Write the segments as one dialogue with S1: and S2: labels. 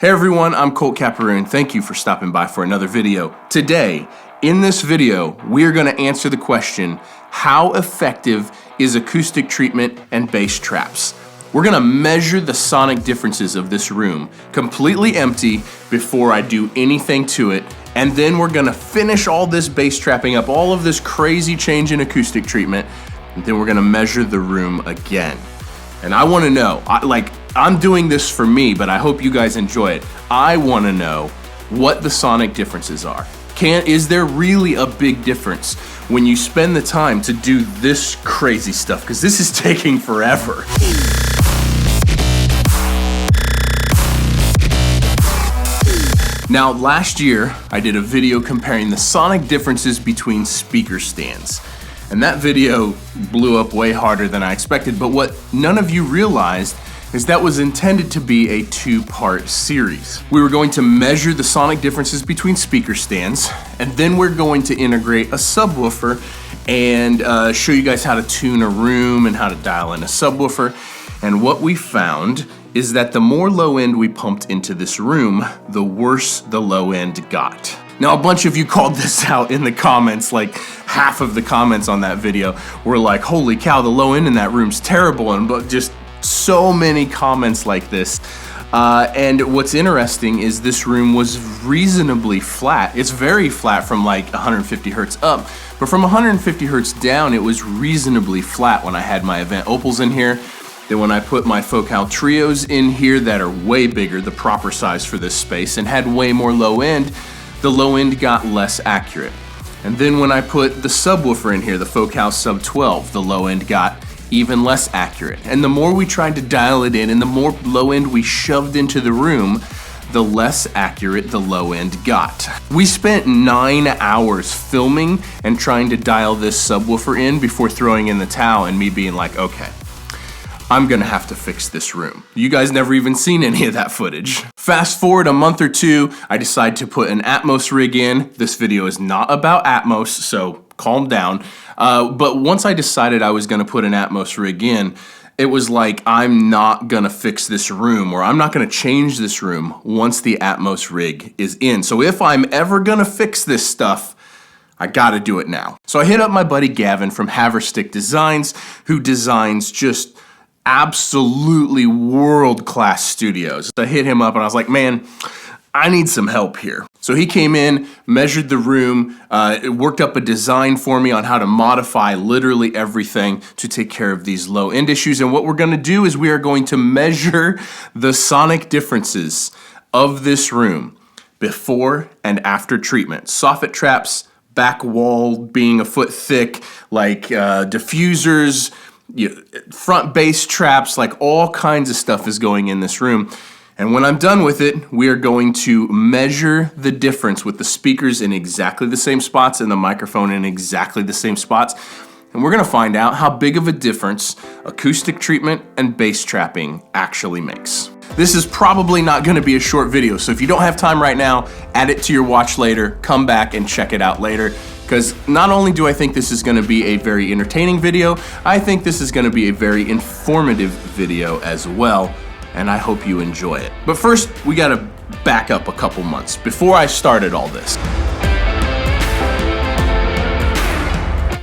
S1: Hey everyone, I'm Colt Caparoon. Thank you for stopping by for another video. Today, in this video, we are going to answer the question, how effective is acoustic treatment and bass traps? We're going to measure the sonic differences of this room, completely empty before I do anything to it, and then we're going to finish all this bass trapping up, all of this crazy change in acoustic treatment, and then we're going to measure the room again. And I want to know, I'm doing this for me, but I hope you guys enjoy it. I want to know what the sonic differences are. Is there really a big difference when you spend the time to do this crazy stuff? Because this is taking forever. Now, last year, I did a video comparing the sonic differences between speaker stands. And that video blew up way harder than I expected, but what none of you realized is that was intended to be a two-part series. We were going to measure the sonic differences between speaker stands, and then we're going to integrate a subwoofer and show you guys how to tune a room and how to dial in a subwoofer. And what we found is that the more low end we pumped into this room, the worse the low end got. Now, a bunch of you called this out in the comments, like half of the comments on that video were like, holy cow, the low end in that room's terrible, and just so many comments like this. And what's interesting is this room was reasonably flat. It's very flat from like 150 hertz up, but from 150 hertz down, it was reasonably flat when I had my event opals in here. Then when I put my Focal Trios in here that are way bigger, the proper size for this space, and had way more low end, the low end got less accurate. And then when I put the subwoofer in here, the Focal Sub 12, the low end got even less accurate. And the more we tried to dial it in and the more low end we shoved into the room, the less accurate the low end got. We spent 9 hours filming and trying to dial this subwoofer in before throwing in the towel and me being like, okay, I'm gonna have to fix this room. You guys never even seen any of that footage. Fast forward a month or two, I decide to put an Atmos rig in. This video is not about Atmos, so calm down. But once I decided I was gonna put an Atmos rig in, it was like, I'm not gonna fix this room, or I'm not gonna change this room once the Atmos rig is in. So if I'm ever gonna fix this stuff, I gotta do it now. So I hit up my buddy Gavin from Haverstick Designs, who designs just absolutely world-class studios. I hit him up and I was like, man, I need some help here. So he came in, measured the room, it worked up a design for me on how to modify literally everything to take care of these low-end issues. And what we're gonna do is we are going to measure the sonic differences of this room before and after treatment. Soffit traps, back wall being a foot thick, like diffusers, front bass traps, like all kinds of stuff is going in this room. And when I'm done with it, we are going to measure the difference with the speakers in exactly the same spots and the microphone in exactly the same spots. And we're gonna find out how big of a difference acoustic treatment and bass trapping actually makes. This is probably not gonna be a short video, so if you don't have time right now, add it to your watch later, come back and check it out later. Because not only do I think this is gonna be a very entertaining video, I think this is gonna be a very informative video as well, and I hope you enjoy it. But first, we gotta back up a couple months before I started all this.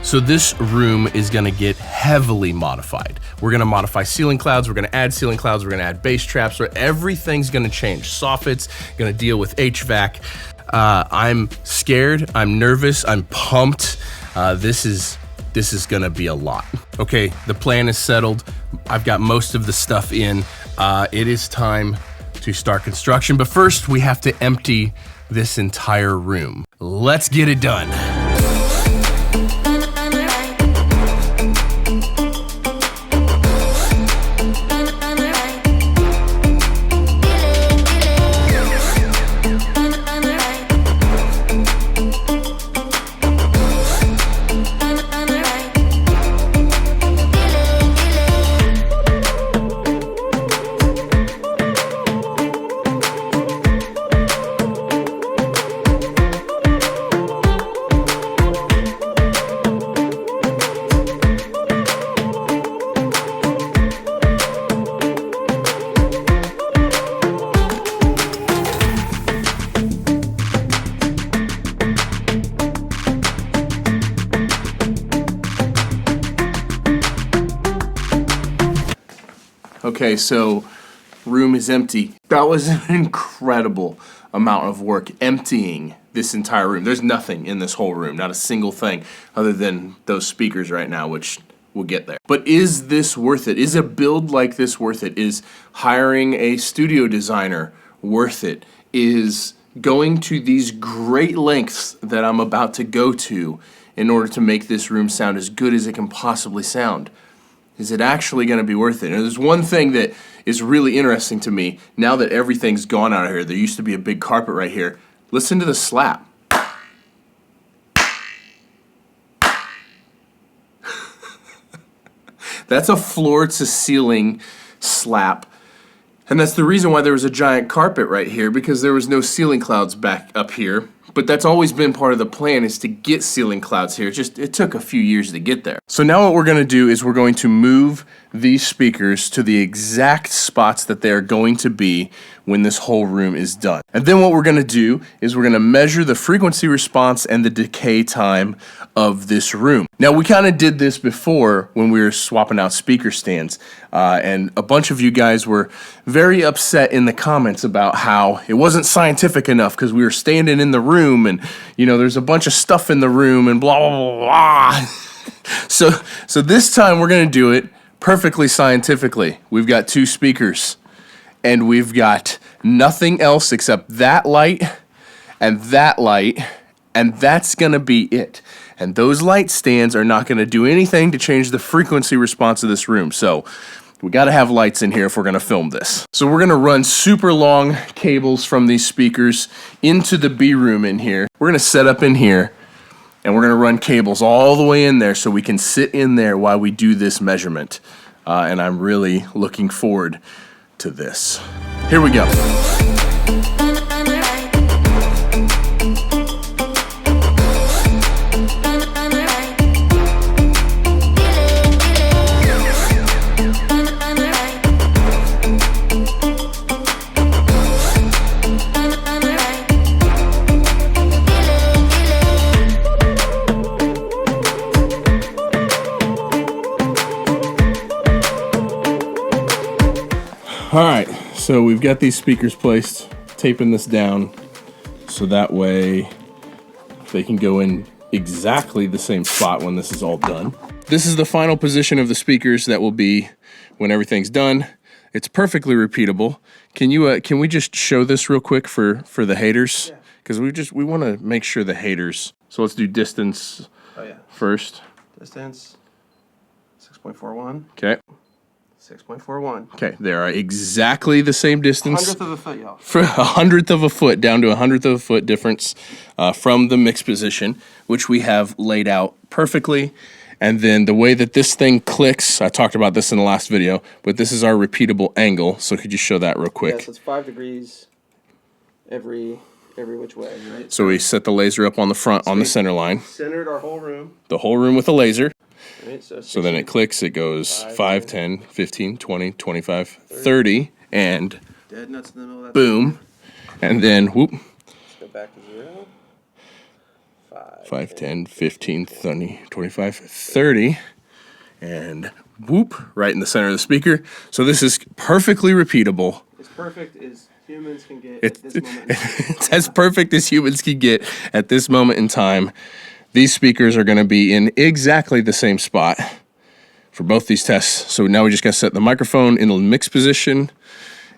S1: So this room is gonna get heavily modified. We're gonna modify ceiling clouds, we're gonna add ceiling clouds, we're gonna add bass traps, where everything's gonna change. Soffits, gonna deal with HVAC. I'm scared, I'm nervous, I'm pumped. This is gonna be a lot. Okay, the plan is settled. I've got most of the stuff in. It is time to start construction, but first we have to empty this entire room. Let's get it done. Okay, so room is empty. That was an incredible amount of work emptying this entire room. There's nothing in this whole room, not a single thing other than those speakers right now, which we'll get there. But is this worth it? Is a build like this worth it? Is hiring a studio designer worth it? Is going to these great lengths that I'm about to go to in order to make this room sound as good as it can possibly sound? Is it actually going to be worth it? And there's one thing that is really interesting to me. Now that everything's gone out of here, there used to be a big carpet right here. Listen to the slap. That's a floor-to-ceiling slap. And that's the reason why there was a giant carpet right here, because there was no ceiling clouds back up here. But that's always been part of the plan, is to get ceiling clouds here. It took a few years to get there. So now what we're going to do is we're going to move these speakers to the exact spots that they're going to be when this whole room is done. And then what we're going to do is we're going to measure the frequency response and the decay time of this room. Now, we kind of did this before when we were swapping out speaker stands, and a bunch of you guys were very upset in the comments about how it wasn't scientific enough because we were standing in the room and, you know, there's a bunch of stuff in the room and blah, blah, blah, blah. So this time we're going to do it perfectly scientifically. We've got two speakers, and we've got nothing else except that light, and that's going to be it. And those light stands are not going to do anything to change the frequency response of this room. So we got to have lights in here if we're going to film this. So we're going to run super long cables from these speakers into the B room in here. We're going to set up in here, and we're going to run cables all the way in there so we can sit in there while we do this measurement. And I'm really looking forward to this. Here we go. All right, so we've got these speakers placed, taping this down so that way they can go in exactly the same spot when this is all done. This is the final position of the speakers that will be when everything's done. It's perfectly repeatable. Can we just show this real quick for the haters? Because we want to make sure the haters. So let's do distance first. Distance 6.41. Okay. 6.41. Okay, they are exactly the same distance. 1/100th of a foot, y'all. For 1/100th of a foot, down to 1/100th of a foot difference from the mix position, which we have laid out perfectly. And then the way that this thing clicks, I talked about this in the last video, but this is our repeatable angle. So could you show that real quick?
S2: Yeah, so it's 5 degrees every which way, right?
S1: So we set the laser up on the front, so on the center line.
S2: Centered our whole room.
S1: The whole room with a laser.
S2: Right,
S1: so then it clicks, it goes 5, 10, 15, 20, 25, 30, and
S2: dead nuts in the middle of that
S1: boom. And then, whoop.
S2: Let's go back to 0.
S1: 5, 10, 15, 20, 25, 30, and whoop, right in the center of the speaker. So this is perfectly repeatable.
S2: As perfect as humans can get at this moment.
S1: It's as perfect as humans can get at this moment in time. These speakers are going to be in exactly the same spot for both these tests. So now we just got to set the microphone in the mix position,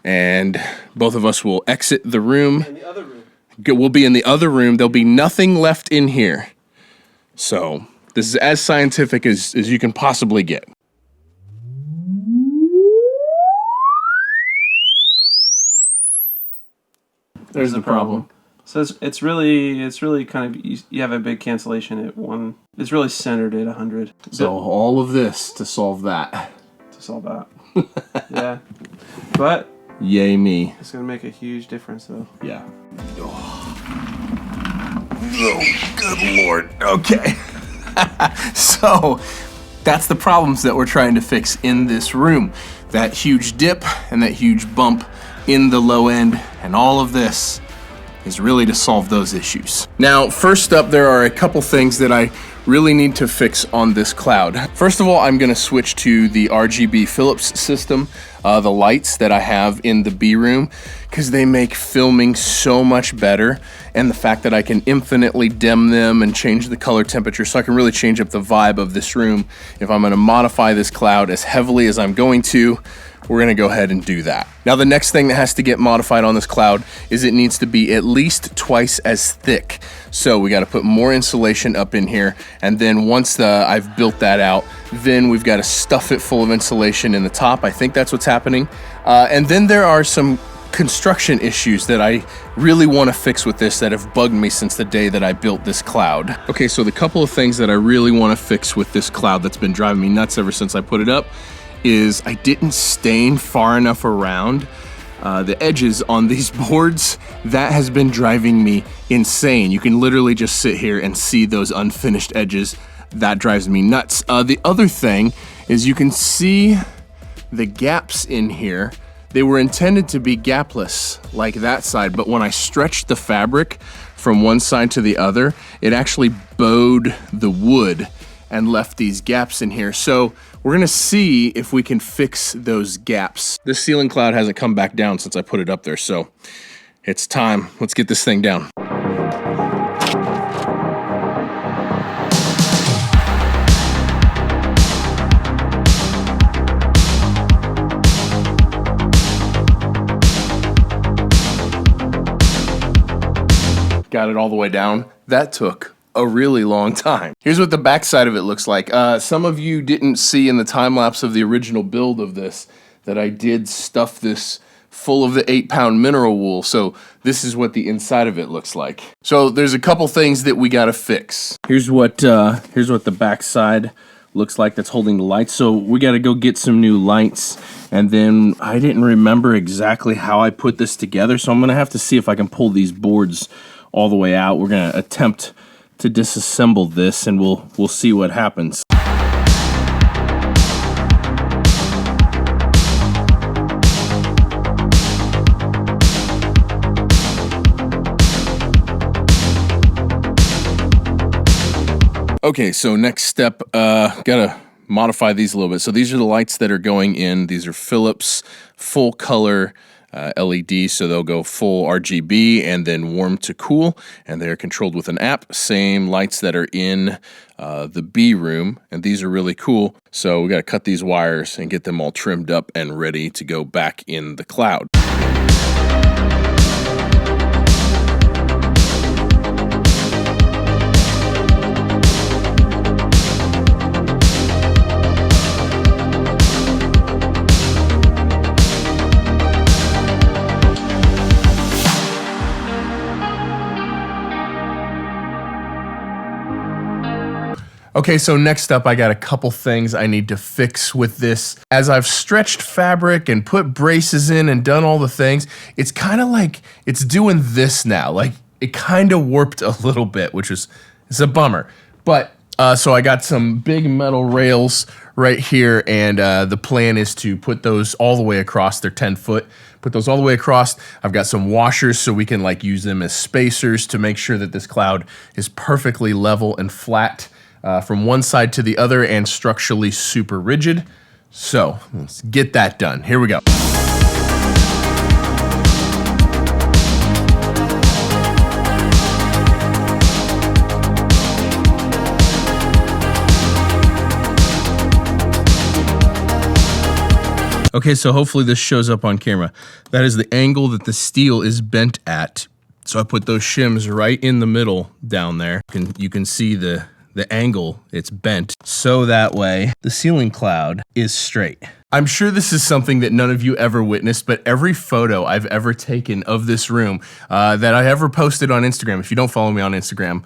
S1: and both of us will exit the room.
S2: In the other room.
S1: We'll be in the other room. There'll be nothing left in here. So this is as scientific as you can possibly get. There's the problem.
S2: So it's really kind of, you have a big cancellation at 1. It's really centered at 100.
S1: So all of this to solve that.
S2: To solve that. Yeah. But
S1: yay me.
S2: It's going to make a huge difference though.
S1: Yeah. Oh, good Lord. Okay. So that's the problems that we're trying to fix in this room. That huge dip and that huge bump in the low end, and all of this is really to solve those issues. Now, first up, there are a couple things that I really need to fix on this cloud. First of all, I'm gonna switch to the RGB Philips system, the lights that I have in the B room, because they make filming so much better, and the fact that I can infinitely dim them and change the color temperature, so I can really change up the vibe of this room. If I'm gonna modify this cloud as heavily as I'm going to, we're gonna go ahead and do that. Now, the next thing that has to get modified on this cloud is it needs to be at least twice as thick. So we gotta put more insulation up in here, and then once I've built that out, then we've gotta stuff it full of insulation in the top. I think that's what's happening. And then there are some construction issues that I really wanna fix with this that have bugged me since the day that I built this cloud. Okay, so the couple of things that I really wanna fix with this cloud that's been driving me nuts ever since I put it up is I didn't stain far enough around the edges on these boards. That has been driving me insane. You can literally just sit here and see those unfinished edges. That drives me nuts. The other thing is you can see the gaps in here. They were intended to be gapless like that side, but when I stretched the fabric from one side to the other, it actually bowed the wood and left these gaps in here. So we're gonna see if we can fix those gaps. This ceiling cloud hasn't come back down since I put it up there, so it's time. Let's get this thing down. Got it all the way down. That took a really long time. Here's what the backside of it looks like. Some of you didn't see in the time lapse of the original build of this that I did stuff this full of the 8-pound mineral wool. So this is what the inside of it looks like. So there's a couple things that we gotta fix. Here's what the backside looks like that's holding the lights. So we gotta go get some new lights. And then I didn't remember exactly how I put this together. So I'm gonna have to see if I can pull these boards all the way out. We're gonna attempt to disassemble this, and we'll see what happens. Okay, so next step, gotta modify these a little bit. So these are the lights that are going in. These are Philips full color LED, so they'll go full RGB and then warm to cool, and they're controlled with an app. Same lights that are in the B room, and these are really cool. So we got to cut these wires and get them all trimmed up and ready to go back in the cloud. Okay, so next up, I got a couple things I need to fix with this. As I've stretched fabric and put braces in and done all the things, it's kind of like it's doing this now. Like, it kind of warped a little bit, which is a bummer. But, so I got some big metal rails right here, and the plan is to put those all the way across. They're 10 foot. Put those all the way across. I've got some washers so we can like use them as spacers to make sure that this cloud is perfectly level and flat from one side to the other and structurally super rigid. So let's get that done. Here we go. Okay, so hopefully this shows up on camera. That is the angle that the steel is bent at. So I put those shims right in the middle down there. You can see the angle it's bent, so that way the ceiling cloud is straight. I'm sure this is something that none of you ever witnessed, but every photo I've ever taken of this room that I ever posted on Instagram, if you don't follow me on Instagram,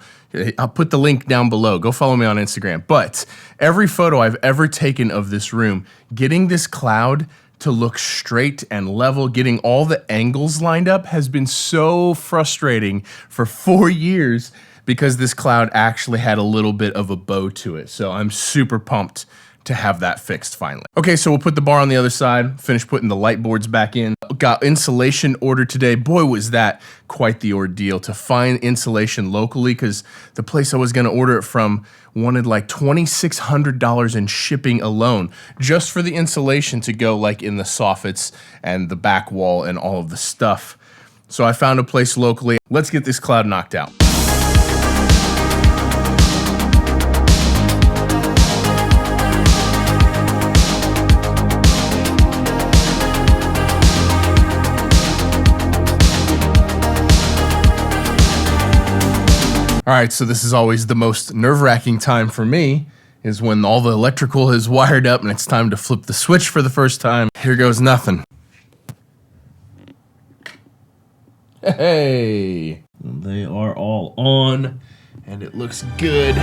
S1: I'll put the link down below. Go follow me on Instagram. But every photo I've ever taken of this room, getting this cloud to look straight and level, getting all the angles lined up has been so frustrating for 4 years because this cloud actually had a little bit of a bow to it. So I'm super pumped to have that fixed finally. Okay, so we'll put the bar on the other side, finish putting the light boards back in. Got insulation ordered today. Boy, was that quite the ordeal to find insulation locally, because the place I was gonna order it from wanted like $2,600 in shipping alone, just for the insulation to go like in the soffits and the back wall and all of the stuff. So I found a place locally. Let's get this cloud knocked out. All right, so this is always the most nerve-wracking time for me, is when all the electrical is wired up and it's time to flip the switch for the first time. Here goes nothing. Hey, they are all on, and it looks good.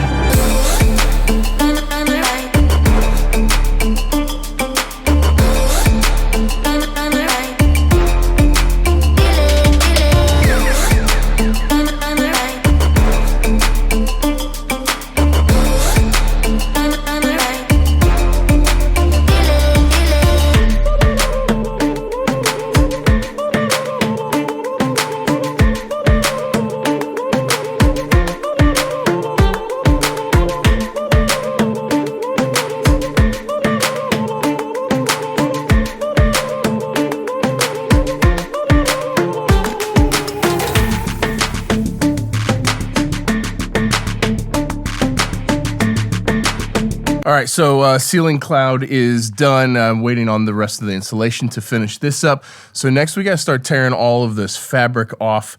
S1: All right, so ceiling cloud is done. I'm waiting on the rest of the insulation to finish this up. So next we gotta start tearing all of this fabric off,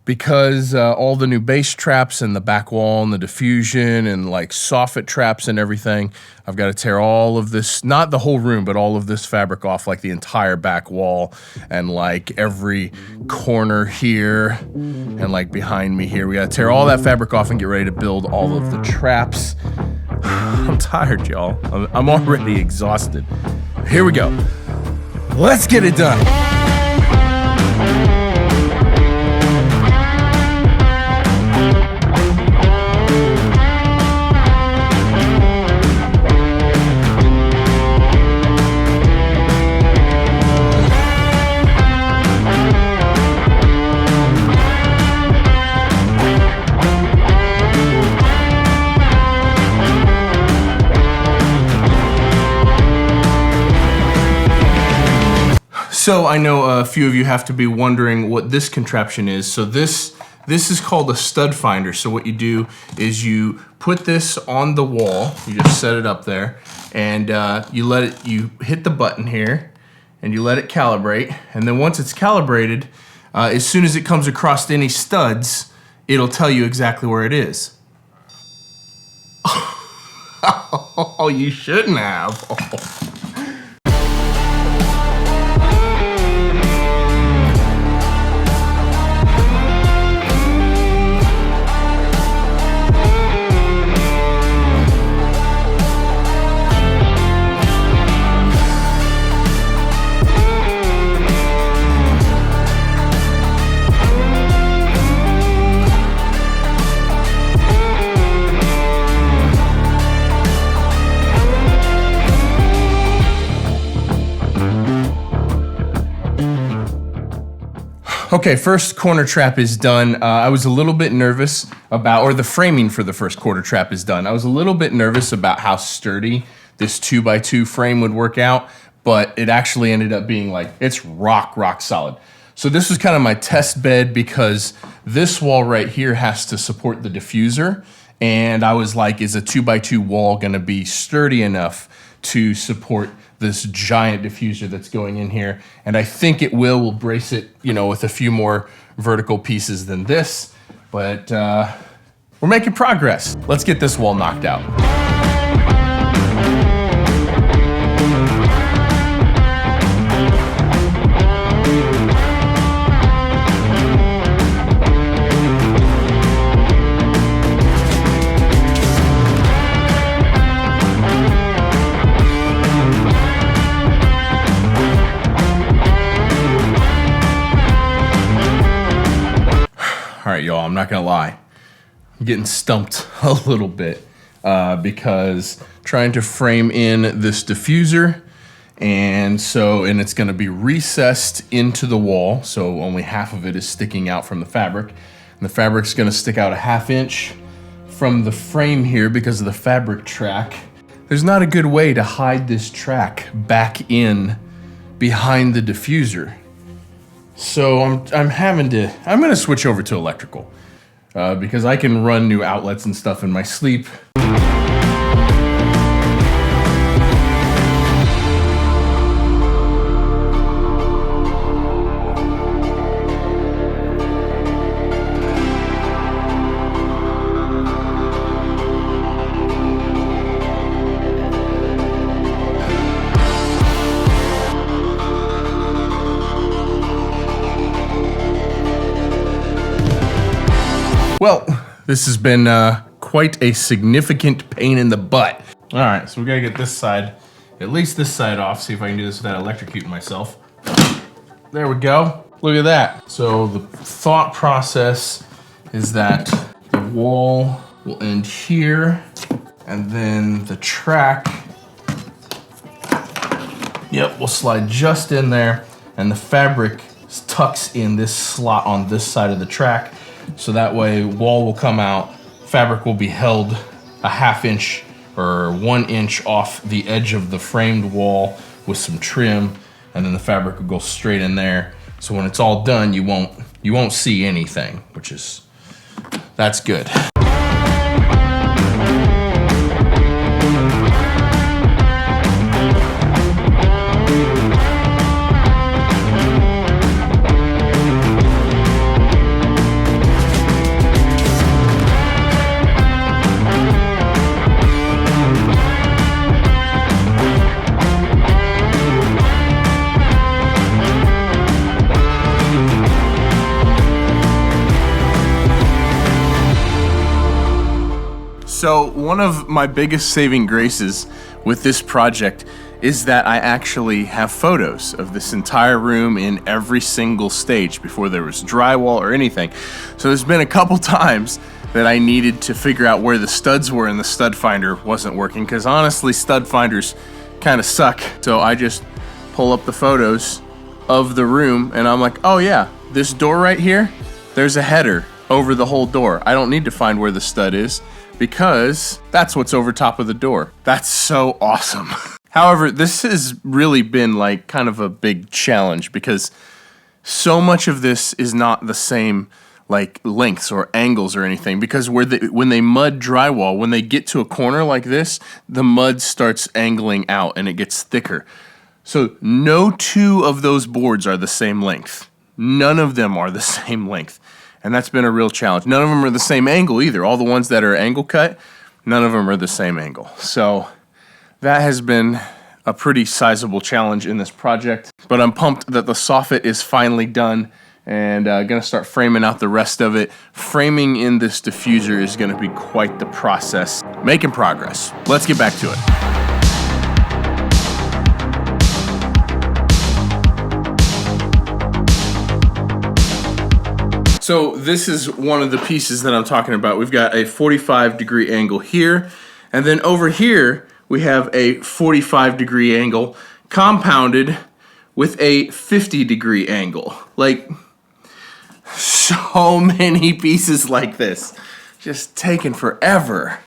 S1: because all the new base traps and the back wall and the diffusion and like soffit traps and everything, I've got to tear all of this, not the whole room, but all of this fabric off, like the entire back wall and like every corner here and like behind me here. We got to tear all that fabric off and get ready to build all of the traps. I'm tired, y'all. I'm already exhausted. Here we go. Let's get it done. So I know a few of you have to be wondering what this contraption is. So this is called a stud finder. So what you do is you put this on the wall, you just set it up there, and you hit the button here, and you let it calibrate. And then once it's calibrated, as soon as it comes across any studs, it'll tell you exactly where it is. Oh, you shouldn't have. Okay, first corner trap is done. I was a little bit nervous about, or the framing for the first corner trap is done. I was a little bit nervous about how sturdy this 2x2 frame would work out, but it actually ended up being like, it's rock solid. So this was kind of my test bed, because this wall right here has to support the diffuser. And I was like, is a 2x2 wall gonna be sturdy enough to support this giant diffuser that's going in here? And I think it will. We'll brace it, with a few more vertical pieces than this, but we're making progress. Let's get this wall knocked out. All right, y'all, I'm not gonna lie. I'm getting stumped a little bit because trying to frame in this diffuser. And it's gonna be recessed into the wall, so only half of it is sticking out from the fabric. And the fabric's gonna stick out a 1/2 inch from the frame here because of the fabric track. There's not a good way to hide this track back in behind the diffuser. So I'm gonna switch over to electrical because I can run new outlets and stuff in my sleep. Well, this has been quite a significant pain in the butt. All right, so we gotta get this side, at least this side off, see if I can do this without electrocuting myself. There we go. Look at that. So the thought process is that the wall will end here, and then the track, will slide just in there, and the fabric tucks in this slot on this side of the track. So that way wall will come out, fabric will be held a 1/2 inch or 1 inch off the edge of the framed wall with some trim, and then the fabric will go straight in there. So when it's all done, you won't see anything, that's good. So one of my biggest saving graces with this project is that I actually have photos of this entire room in every single stage before there was drywall or anything. So there's been a couple times that I needed to figure out where the studs were and the stud finder wasn't working, because honestly stud finders kind of suck. So I just pull up the photos of the room and I'm like, oh yeah, this door right here, there's a header over the whole door. I don't need to find where the stud is, because that's what's over top of the door. That's so awesome. However, this has really been like kind of a big challenge because so much of this is not the same like lengths or angles or anything, because when they mud drywall, when they get to a corner like this, the mud starts angling out and it gets thicker. So no two of those boards are the same length. None of them are the same length. And that's been a real challenge. None of them are the same angle either. All the ones that are angle cut, none of them are the same angle. So that has been a pretty sizable challenge in this project. But I'm pumped that the soffit is finally done and gonna start framing out the rest of it. Framing in this diffuser is gonna be quite the process. Making progress. Let's get back to it. So this is one of the pieces that I'm talking about. We've got a 45-degree angle here, and then over here we have a 45-degree angle compounded with a 50-degree angle. Like, so many pieces like this, just taking forever.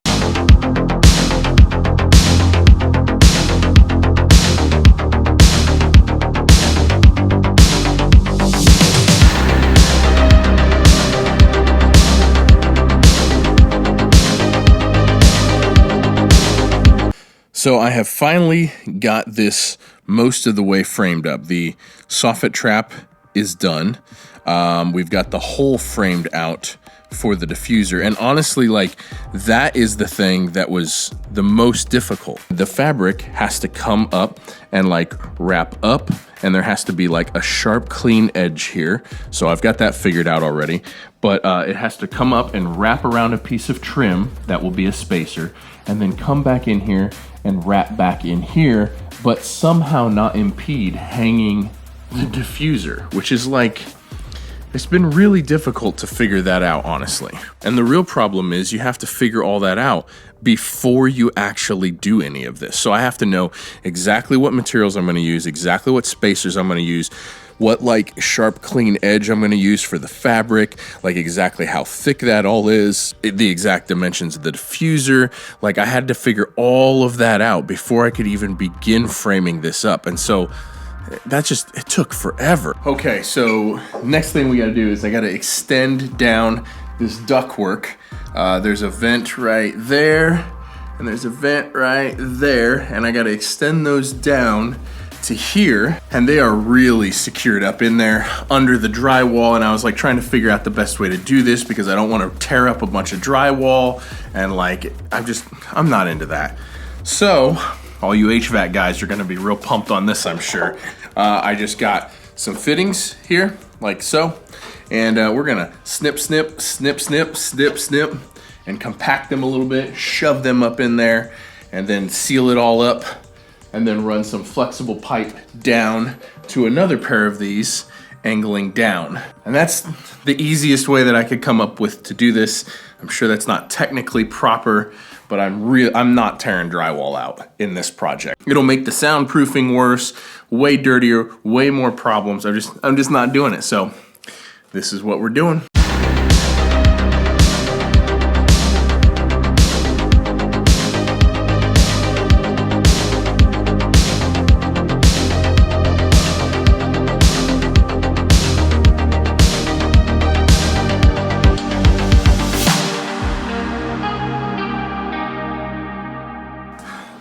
S1: So I have finally got this most of the way framed up. The soffit trap is done. We've got the hole framed out for the diffuser. And honestly, like, that is the thing that was the most difficult. The fabric has to come up and like wrap up, and there has to be like a sharp, clean edge here. So I've got that figured out already. But it has to come up and wrap around a piece of trim that will be a spacer, and then come back in here and wrap back in here, but somehow not impede hanging the diffuser, which is like, It's been really difficult to figure that out, honestly. And the real problem is you have to figure all that out before you actually do any of this. So I have to know exactly what materials I'm going to use, exactly what spacers I'm going to use, what like sharp, clean edge I'm going to use for the fabric, like exactly how thick that all is, the exact dimensions of the diffuser. Like I had to figure all of that out before I could even begin framing this up. And so it took forever. Okay, so next thing we gotta do is I gotta extend down this ductwork. There's a vent right there, and there's a vent right there, and I gotta extend those down to here, and they are really secured up in there under the drywall, and I was like trying to figure out the best way to do this because I don't want to tear up a bunch of drywall, and like, I'm not into that. So, all you HVAC guys are gonna be real pumped on this, I'm sure. I just got some fittings here, like so, and we're gonna snip, snip, snip, snip, snip, snip, and compact them a little bit, shove them up in there, and then seal it all up, and then run some flexible pipe down to another pair of these, angling down. And that's the easiest way that I could come up with to do this. I'm sure that's not technically proper, but I'm not tearing drywall out in this project. It'll make the soundproofing worse, way dirtier, way more problems. I'm just not doing it. So this is what we're doing.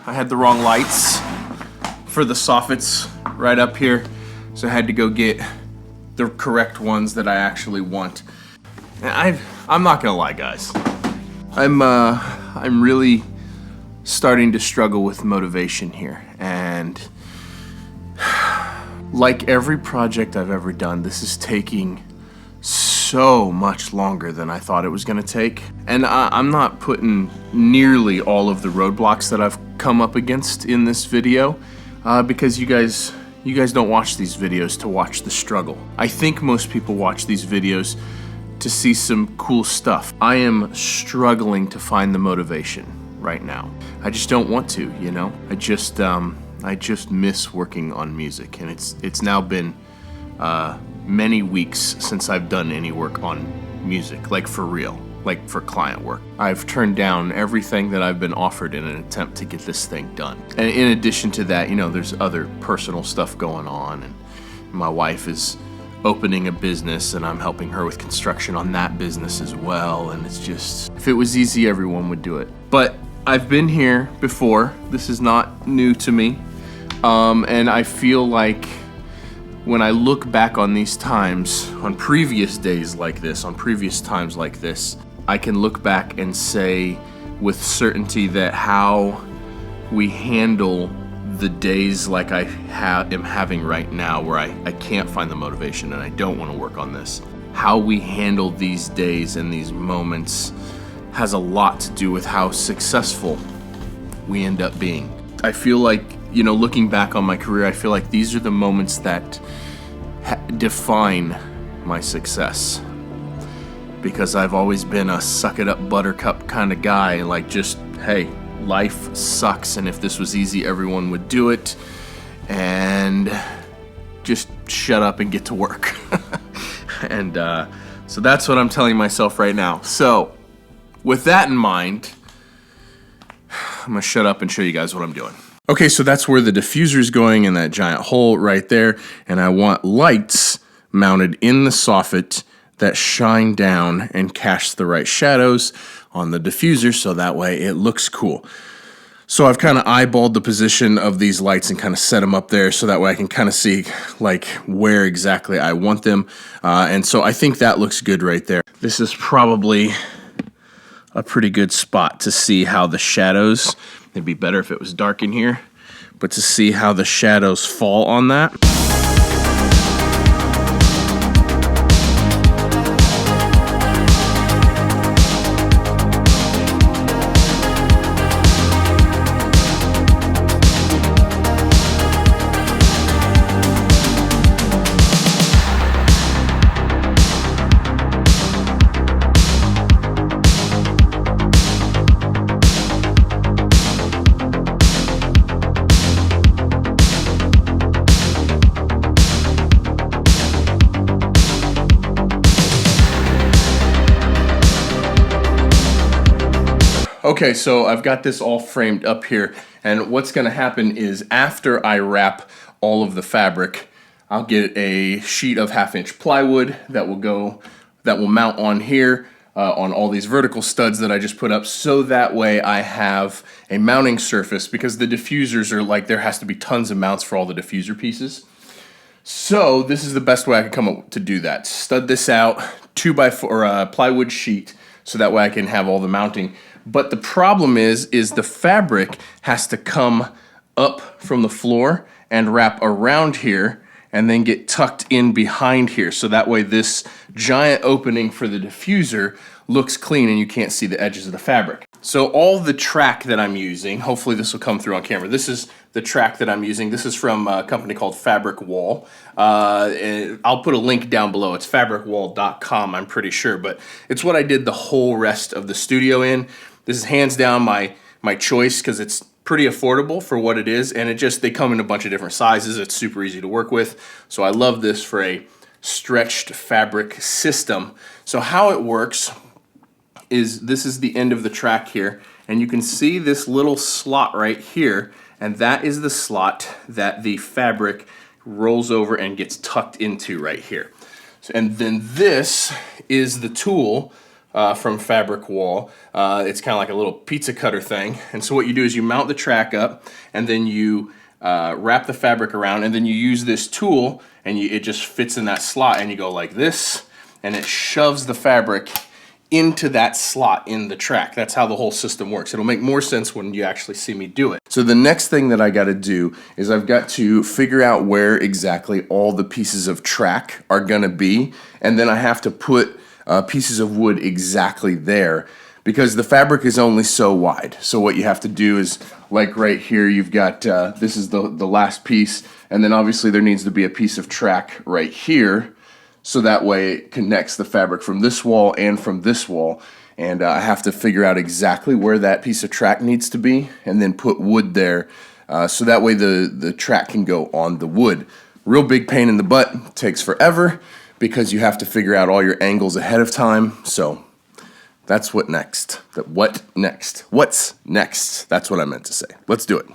S1: I had the wrong lights for the soffits right up here, so I had to go get the correct ones that I actually want. And I'm not gonna lie, guys. I'm really starting to struggle with motivation here, and like every project I've ever done, this is taking so much longer than I thought it was gonna take. And I'm not putting nearly all of the roadblocks that I've come up against in this video because you guys don't watch these videos to watch the struggle. I think most people watch these videos to see some cool stuff. I am struggling to find the motivation right now. I just don't want to, you know? I just miss working on music, and it's now been many weeks since I've done any work on music, like for real, like for client work. I've turned down everything that I've been offered in an attempt to get this thing done. And in addition to that, you know, there's other personal stuff going on, and my wife is opening a business and I'm helping her with construction on that business as well, and it's just, if it was easy, everyone would do it. But I've been here before. This is not new to me, and I feel like when I look back on these times, on previous days like this, on previous times like this, I can look back and say with certainty that how we handle the days like I am having right now, where I can't find the motivation and I don't want to work on this, how we handle these days and these moments has a lot to do with how successful we end up being. I feel like, you know, looking back on my career, I feel like these are the moments that define my success, because I've always been a suck it up buttercup kind of guy, like just, hey, life sucks, and if this was easy, everyone would do it, and just shut up and get to work. And so that's what I'm telling myself right now. So with that in mind, I'm gonna shut up and show you guys what I'm doing. Okay, so that's where the diffuser is going, in that giant hole right there, and I want lights mounted in the soffit that shine down and cast the right shadows on the diffuser, so that way it looks cool. So I've kind of eyeballed the position of these lights and kind of set them up there so that way I can kind of see like where exactly I want them. And so I think that looks good right there. This is probably a pretty good spot to see how the shadows, it'd be better if it was dark in here, but to see how the shadows fall on that. Okay, so I've got this all framed up here, and what's gonna happen is after I wrap all of the fabric, I'll get a sheet of 1/2-inch plywood that will mount on here on all these vertical studs that I just put up, so that way I have a mounting surface, because the diffusers are like, there has to be tons of mounts for all the diffuser pieces. So this is the best way I can come up to do that. Stud this out, 2x4 plywood sheet, so that way I can have all the mounting. But the problem is the fabric has to come up from the floor and wrap around here and then get tucked in behind here. So that way this giant opening for the diffuser looks clean and you can't see the edges of the fabric. So all the track that I'm using, hopefully this will come through on camera. This is the track that I'm using. This is from a company called Fabric Wall. I'll put a link down below. It's fabricwall.com, I'm pretty sure, but it's what I did the whole rest of the studio in. This is hands down my choice, because it's pretty affordable for what it is, and they come in a bunch of different sizes. It's super easy to work with. So I love this for a stretched fabric system. So how it works is this is the end of the track here, and you can see this little slot right here, and that is the slot that the fabric rolls over and gets tucked into right here. And then this is the tool from Fabric Wall. It's kind of like a little pizza cutter thing. And so what you do is you mount the track up, and then you wrap the fabric around, and then you use this tool, and it just fits in that slot, and you go like this, and it shoves the fabric into that slot in the track. That's how the whole system works. It'll make more sense when you actually see me do it. So the next thing that I got to do is I've got to figure out where exactly all the pieces of track are going to be, and then I have to put pieces of wood exactly there, because the fabric is only so wide. So what you have to do is, like right here, you've got, this is the last piece, and then obviously there needs to be a piece of track right here, so that way it connects the fabric from this wall and from this wall. And I have to figure out exactly where that piece of track needs to be, and then put wood there, so that way the track can go on the wood. Real big pain in the butt, takes forever, because you have to figure out all your angles ahead of time. So that's what next. What next? What's next? That's what I meant to say. Let's do it.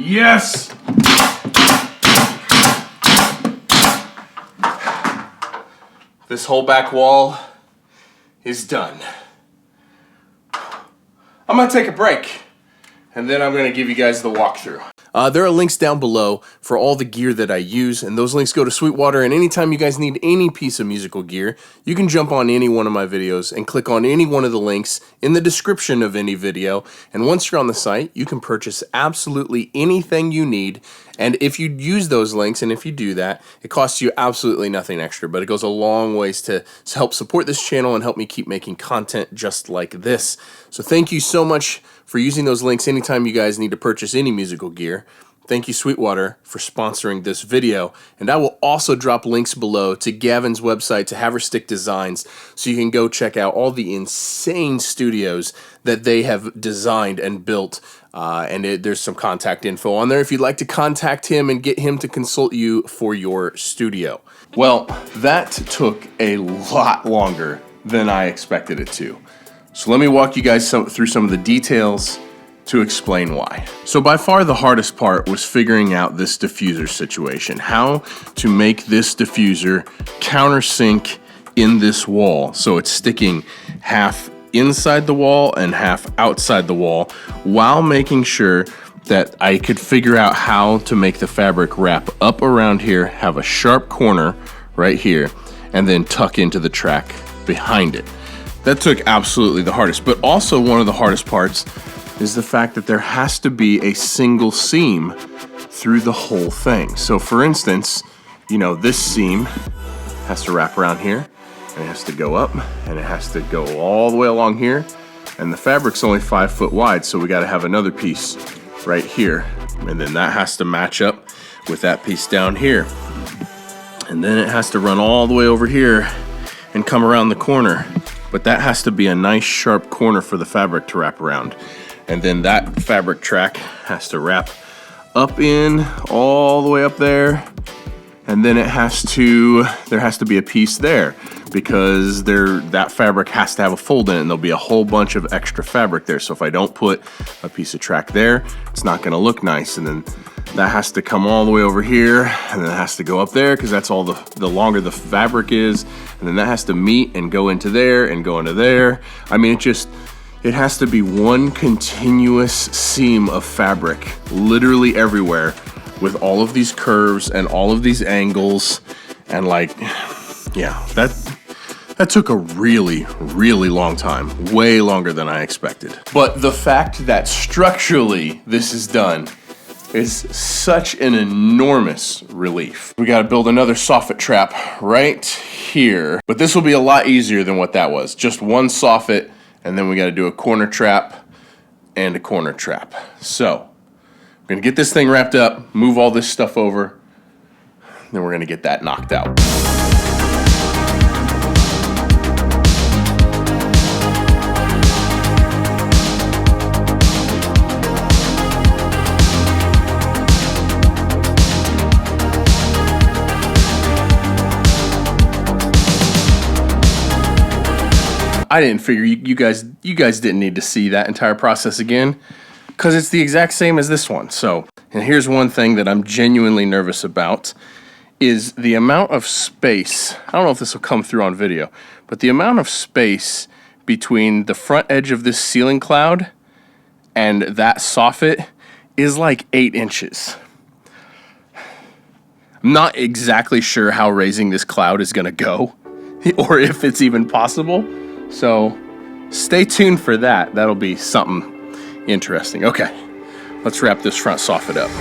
S1: Yes! This whole back wall is done. I'm gonna take a break, and then I'm gonna give you guys the walkthrough. There are links down below for all the gear that I use, and those links go to Sweetwater, and anytime you guys need any piece of musical gear, you can jump on any one of my videos and click on any one of the links in the description of any video, and once you're on the site, you can purchase absolutely anything you need. And if you use those links, and if you do that, it costs you absolutely nothing extra, but it goes a long ways to help support this channel and help me keep making content just like this. So thank you so much for using those links anytime you guys need to purchase any musical gear. Thank you, Sweetwater, for sponsoring this video. And I will also drop links below to Gavin's website, to Haverstick Designs, so you can go check out all the insane studios that they have designed and built. There's some contact info on there if you'd like to contact him and get him to consult you for your studio. Well, that took a lot longer than I expected it to. So let me walk you guys through some of the details to explain why. So by far the hardest part was figuring out this diffuser situation, how to make this diffuser countersink in this wall so it's sticking half inside the wall and half outside the wall, while making sure that I could figure out how to make the fabric wrap up around here, have a sharp corner right here, and then tuck into the track behind it. That took absolutely the hardest, but also one of the hardest parts is the fact that there has to be a single seam through the whole thing. So for instance, you know, this seam has to wrap around here, and it has to go up, and it has to go all the way along here, and the fabric's only 5 foot wide, so we gotta have another piece right here, and then that has to match up with that piece down here. And then it has to run all the way over here and come around the corner, but that has to be a nice sharp corner for the fabric to wrap around. And then that fabric track has to wrap up in all the way up there, and then there has to be a piece there, because that fabric has to have a fold in it, and there'll be a whole bunch of extra fabric there. So if I don't put a piece of track there, it's not gonna look nice. And then that has to come all the way over here, and then it has to go up there, because that's all the longer the fabric is, and then that has to meet and go into there and go into there. I mean, it has to be one continuous seam of fabric literally everywhere, with all of these curves and all of these angles, and like, yeah, that took a really, really long time, way longer than I expected. But the fact that structurally this is done is such an enormous relief. We gotta build another soffit trap right here, but this will be a lot easier than what that was. Just one soffit, and then we gotta do a corner trap and a corner trap. So, we're gonna get this thing wrapped up, move all this stuff over, then we're gonna get that knocked out. I didn't figure you guys didn't need to see that entire process again, because it's the exact same as this one. So, and here's one thing that I'm genuinely nervous about, is the amount of space. I don't know if this will come through on video, but the amount of space between the front edge of this ceiling cloud and that soffit is like 8 inches. I'm not exactly sure how raising this cloud is gonna go, or if it's even possible. So stay tuned for that. That'll be something interesting. Okay, let's wrap this front soffit up.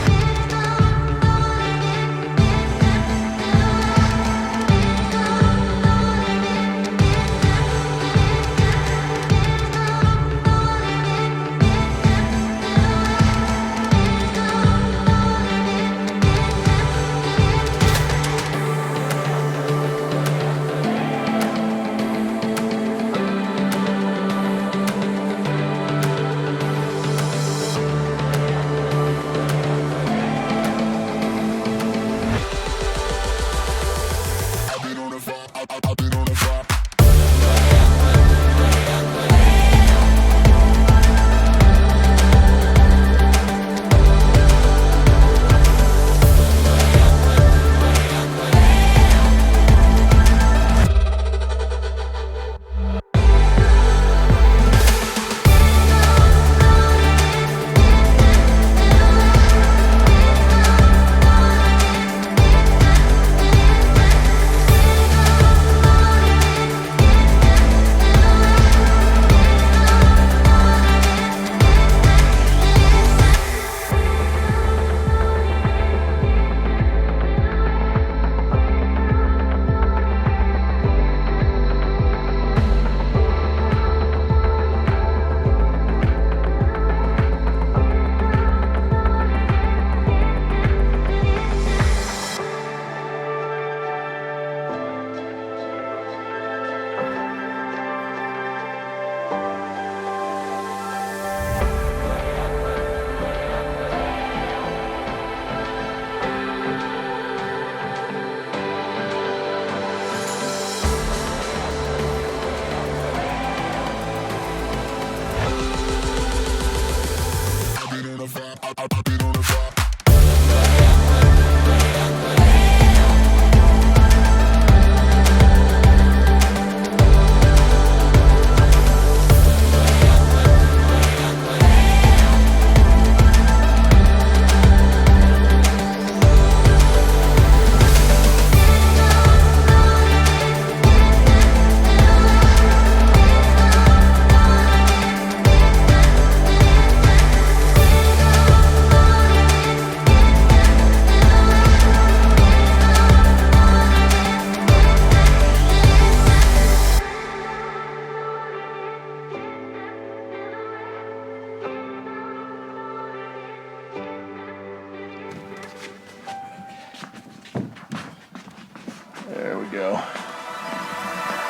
S1: There we go.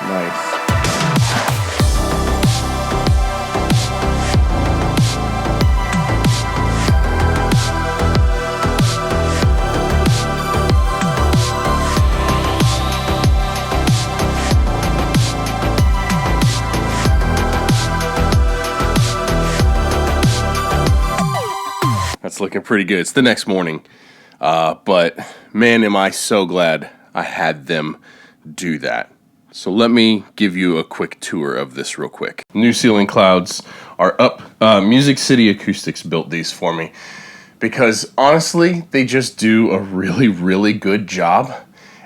S1: Nice. That's looking pretty good. It's the next morning. But man, am I so glad I had them do that. So let me give you a quick tour of this real quick. New ceiling clouds are up. Music City Acoustics built these for me because honestly, they just do a really, really good job.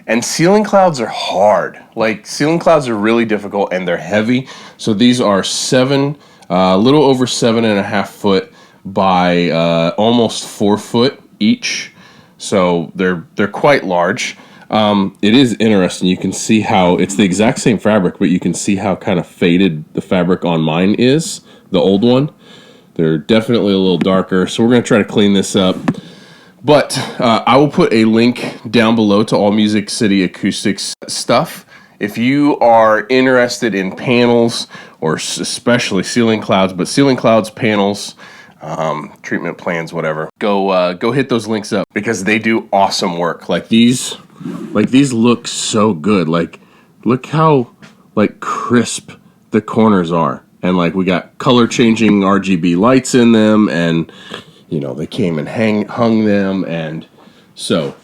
S1: And ceiling clouds are hard. Like, ceiling clouds are really difficult and they're heavy. So these are a little over 7.5 foot by almost 4 foot each. So they're quite large. It is interesting. You can see how it's the exact same fabric, but you can see how kind of faded the fabric on mine is, the old one. They're definitely a little darker. So we're going to try to clean this up. But I will put a link down below to all Music City Acoustics stuff. If you are interested in panels, or especially ceiling clouds, but ceiling clouds, panels, treatment plans, whatever, go hit those links up because they do awesome work. Like these look so good. Like, look how crisp the corners are, and we got color changing RGB lights in them, and they came and hung them, and so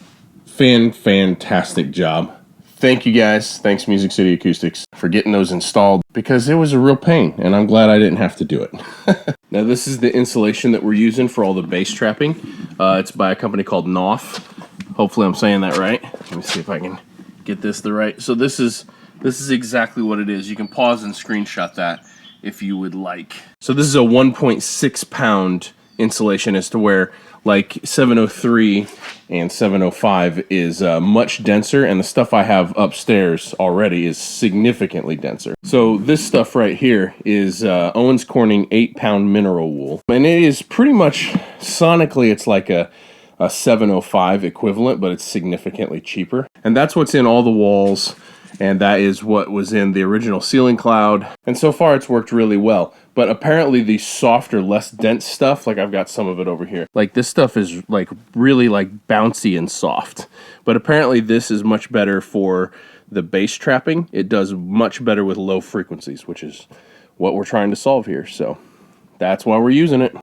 S1: fantastic job. Thank you guys. Thanks Music City Acoustics for getting those installed because it was a real pain, and I'm glad I didn't have to do it. Now this is the insulation that we're using for all the bass trapping. It's by a company called Knopf. Hopefully I'm saying that right. Let me see if I can get this right. So this is exactly what it is. You can pause and screenshot that if you would like. So this is a 1.6 pound insulation, as to where 703 and 705 is much denser, and the stuff I have upstairs already is significantly denser. So this stuff right here is Owens Corning 8-pound mineral wool, and it is pretty much sonically it's like a 705 equivalent, but it's significantly cheaper. And that's what's in all the walls, and that is what was in the original ceiling cloud. And so far it's worked really well. But apparently the softer, less dense stuff, I've got some of it over here. This stuff is really bouncy and soft. But apparently this is much better for the bass trapping. It does much better with low frequencies, which is what we're trying to solve here. So that's why we're using it.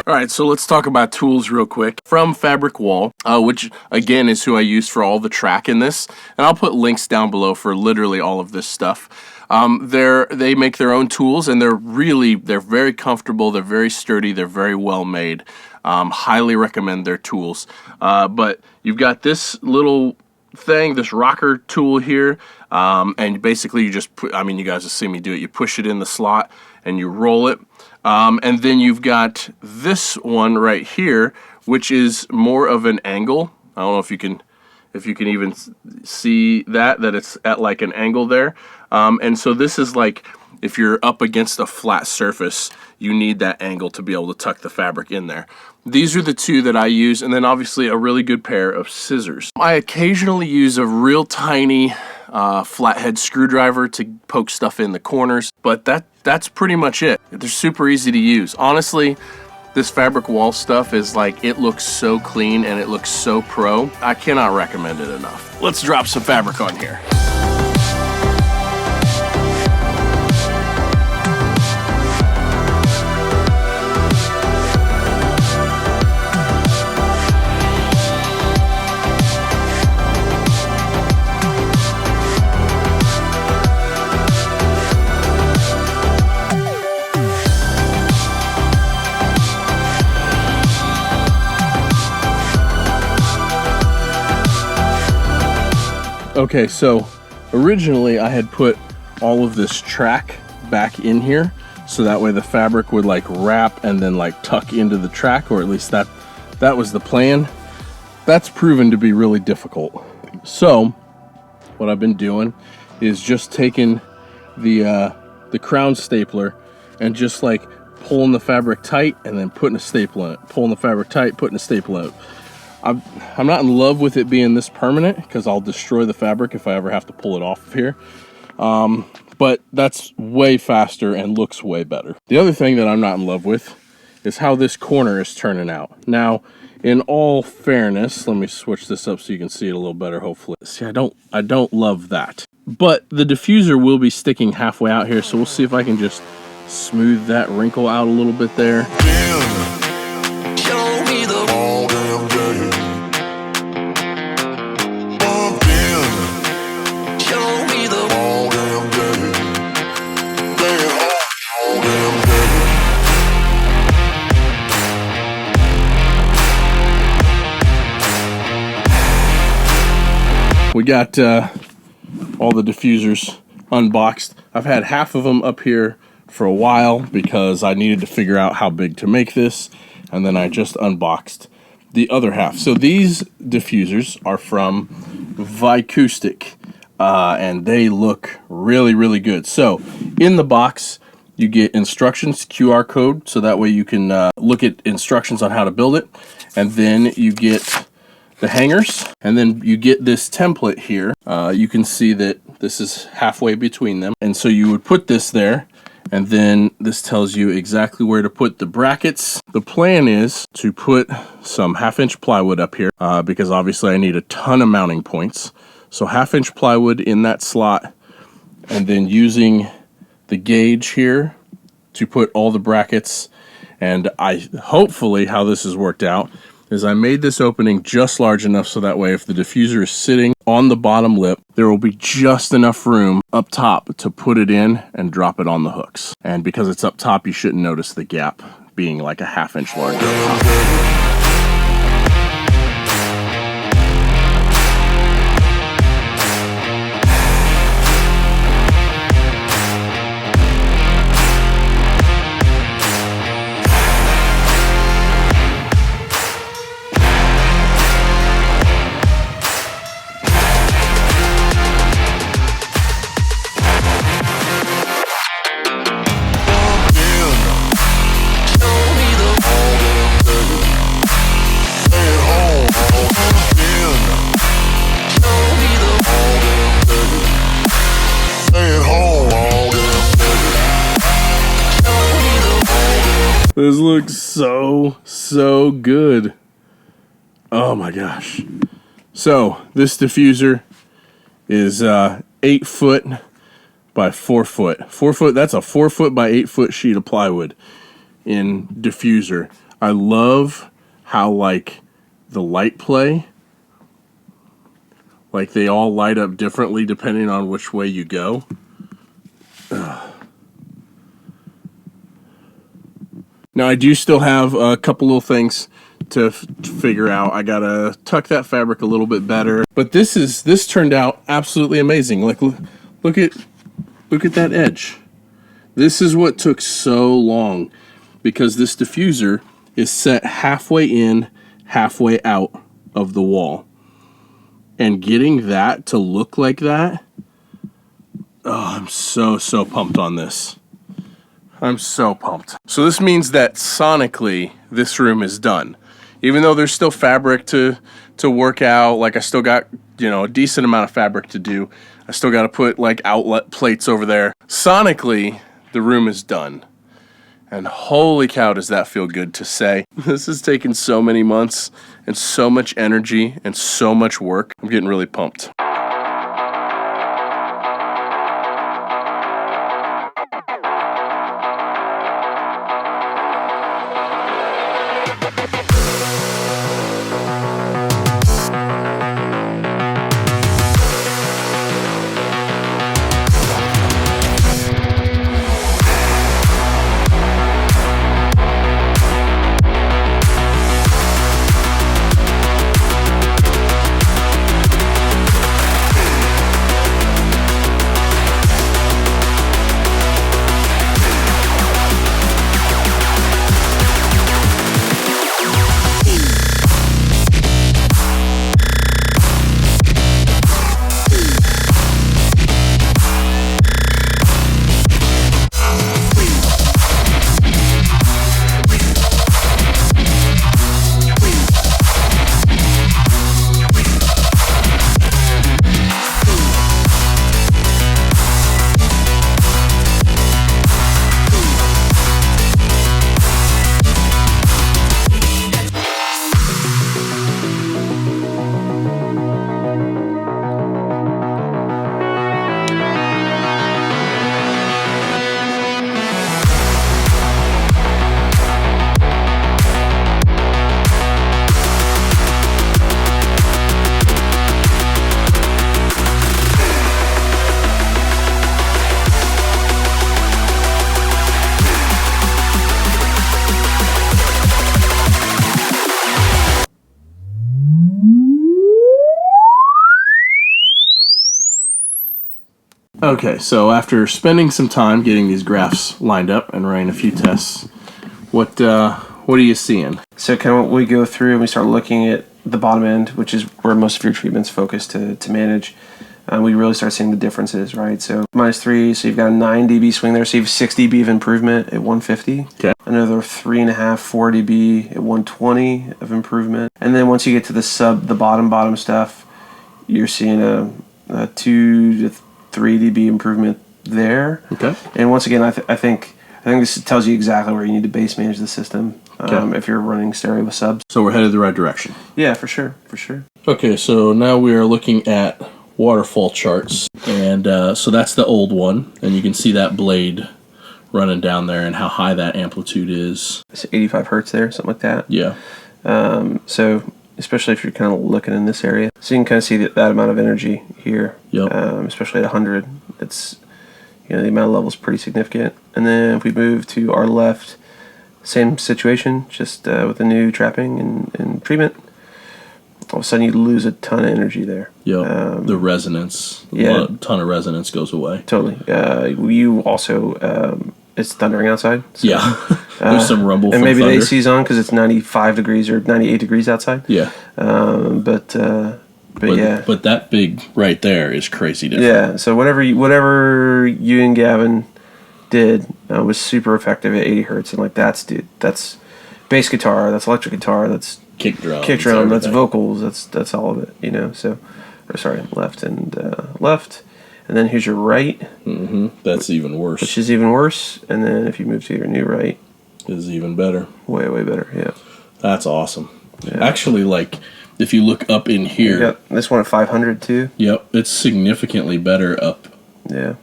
S1: All right, so let's talk about tools real quick. From Fabric Wall, which again is who I use for all the track in this, and I'll put links down below for literally all of this stuff. They make their own tools, and they're very comfortable, they're very sturdy, they're very well made. Highly recommend their tools. But you've got this little thing, this rocker tool here, and basically you just put, you guys have seen me do it, you push it in the slot and you roll it. And then you've got this one right here, which is more of an angle. I don't know if you can if you can even see that it's at like an angle there. And so this is like, if you're up against a flat surface, you need that angle to be able to tuck the fabric in there. These are the two that I use, and then obviously a really good pair of scissors. I occasionally use a real tiny flathead screwdriver to poke stuff in the corners, but that's pretty much it. They're super easy to use. Honestly, this fabric wall stuff is like, it looks so clean and it looks so pro. I cannot recommend it enough. Let's drop some fabric on here. Okay, so originally I had put all of this track back in here, so that way the fabric would like wrap and then like tuck into the track, or at least that was the plan. That's proven to be really difficult. So what I've been doing is just taking the crown stapler and just like pulling the fabric tight and then putting a staple in it, pulling the fabric tight, putting a staple in it. I'm not in love with it being this permanent, because I'll destroy the fabric if I ever have to pull it off of here. But that's way faster and looks way better. The other thing that I'm not in love with is how this corner is turning out. Now, in all fairness, let me switch this up so you can see it a little better, hopefully. See, I don't love that. But the diffuser will be sticking halfway out here, so we'll see if I can just smooth that wrinkle out a little bit there. We got all the diffusers unboxed. I've had half of them up here for a while because I needed to figure out how big to make this, and then I just unboxed the other half. So these diffusers are from Acoustics, and they look really, really good. So in the box, you get instructions, QR code, so that way you can look at instructions on how to build it, and then you get the hangers, and then you get this template here. You can see that this is halfway between them, and so you would put this there, and then this tells you exactly where to put the brackets. The plan is to put some 1/2-inch plywood up here, because obviously I need a ton of mounting points. So 1/2-inch plywood in that slot, and then using the gauge here to put all the brackets. And hopefully how this has worked out is I made this opening just large enough so that way if the diffuser is sitting on the bottom lip, there will be just enough room up top to put it in and drop it on the hooks. And because it's up top, you shouldn't notice the gap being like a 1/2 inch larger up top. This looks so good. Oh my gosh. So this diffuser is 8 foot by 4 foot. 4 foot, that's a 4 foot by 8 foot sheet of plywood in diffuser. I love how like the light play, like they all light up differently depending on which way you go. Now I do still have a couple little things to figure out. I gotta tuck that fabric a little bit better, but this turned out absolutely amazing. Like look at that edge. This is what took so long, because this diffuser is set halfway in, halfway out of the wall. And getting that to look like that, oh, I'm so pumped on this. I'm so pumped. So this means that sonically, this room is done. Even though there's still fabric to work out, like I still got, a decent amount of fabric to do. I still got to put like outlet plates over there. Sonically, the room is done. And holy cow, does that feel good to say. This has taken so many months and so much energy and so much work. I'm getting really pumped. Okay, so after spending some time getting these graphs lined up and running a few tests, what are you seeing?
S2: So kind of we go through and we start looking at the bottom end, which is where most of your treatment's focused to manage. We really start seeing the differences, right? So -3, so you've got a 9 dB swing there, so you have 6 dB of improvement at 150.
S1: Okay.
S2: Another 3.5, 4 dB at 120 of improvement. And then once you get to the bottom stuff, you're seeing a 2 to 3 dB improvement there.
S1: Okay.
S2: And once again, I think this tells you exactly where you need to base manage the system if you're running stereo with subs.
S1: So we're headed the right direction.
S2: Yeah, for sure.
S1: Okay, so now we are looking at waterfall charts, and so that's the old one, and you can see that blade running down there and how high that amplitude is.
S2: It's 85 hertz there, something like that.
S1: Yeah.
S2: So especially if you're kind of looking in this area, so you can kind of see that amount of energy here.
S1: Yep.
S2: Especially at 100, it's the amount of level is pretty significant. And then if we move to our left, same situation, just with a new trapping and treatment. All of a sudden you lose a ton of energy there.
S1: Yep. The resonance, a ton of resonance goes away.
S2: Totally. You also, it's thundering outside. So,
S1: yeah. There's some rumble
S2: and
S1: from
S2: maybe
S1: thunder.
S2: the AC's on because it's 95 degrees or 98 degrees outside.
S1: Yeah.
S2: But yeah.
S1: But that big right there is crazy different.
S2: Yeah. So whatever you and Gavin did was super effective at 80 hertz, and that's bass guitar, that's electric guitar, that's
S1: kick drum,
S2: that's vocals, that's all of it, So, left and then here's your right.
S1: Mm-hmm. That's even worse.
S2: Which is even worse. And then if you move to your new right,
S1: is even better.
S2: Way better. Yeah.
S1: That's awesome. Yeah. Actually, if you look up in here,
S2: yep, this one at 500 too.
S1: Yep, it's significantly better up.
S2: Yeah.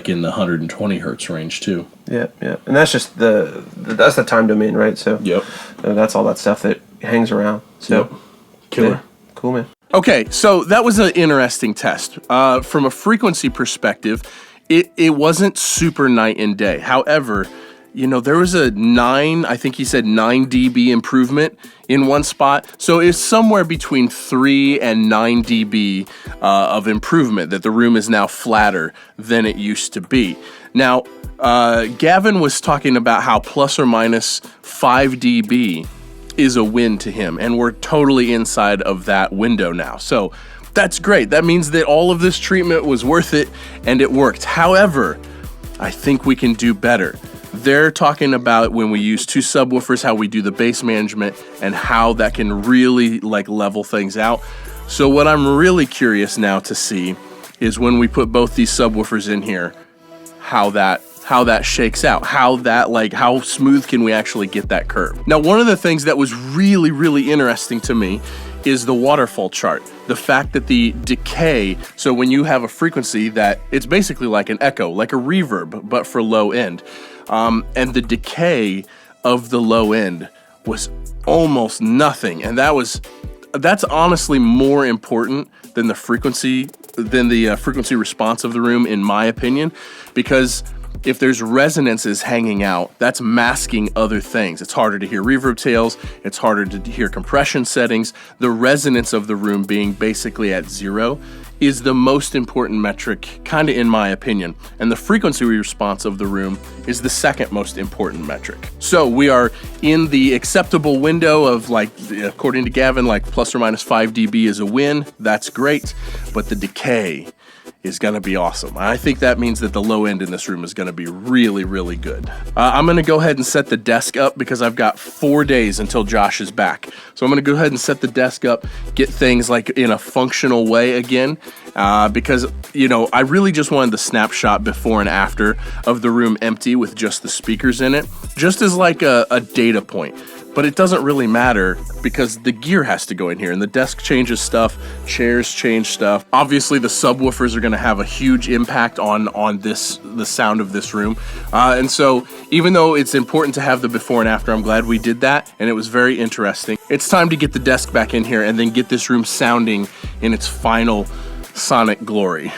S1: In the 120 hertz range too.
S2: Yeah, and that's just that's the time domain, right? So
S1: yep,
S2: that's all that stuff that hangs around. So
S1: yep. Killer,
S2: yeah. Cool, man.
S1: Okay, so that was an interesting test. From a frequency perspective, it wasn't super night and day. However, there was a 9 dB improvement in one spot. So it's somewhere between 3 and 9 dB of improvement, that the room is now flatter than it used to be. Now, Gavin was talking about how plus or minus 5 dB is a win to him, and we're totally inside of that window now. So That's great. That means that all of this treatment was worth it and it worked. However, I think we can do better. They're talking about when we use 2 subwoofers, how we do the bass management and how that can really like level things out. So what I'm really curious now to see is when we put both these subwoofers in here, how that shakes out, how smooth can we actually get that curve. Now, one of the things that was really, really interesting to me is the waterfall chart. The fact that the decay, so when you have a frequency that it's basically like an echo, like a reverb, but for low end. And the decay of the low end was almost nothing. And that's honestly more important than the frequency response of the room, in my opinion, because if there's resonances hanging out, that's masking other things. It's harder to hear reverb tails, it's harder to hear compression settings. The resonance of the room being basically at 0 is the most important metric, kind of in my opinion. And the frequency response of the room is the second most important metric. So we are in the acceptable window of, like, according to Gavin, like plus or minus 5 dB is a win. That's great, but the decay is gonna be awesome. I think that means that the low end in this room is gonna be really, really good. I'm gonna go ahead and set the desk up because I've got 4 days until Josh is back. So I'm gonna go ahead and set the desk up, get things like in a functional way again, because, you know, I really just wanted the snapshot before and after of the room empty with just the speakers in it, just as like a data point. But it doesn't really matter because the gear has to go in here and the desk changes stuff, chairs change stuff. Obviously the subwoofers are gonna have a huge impact on the sound of this room. And so even though it's important to have the before and after, I'm glad we did that and it was very interesting. It's time to get the desk back in here and then get this room sounding in its final sonic glory.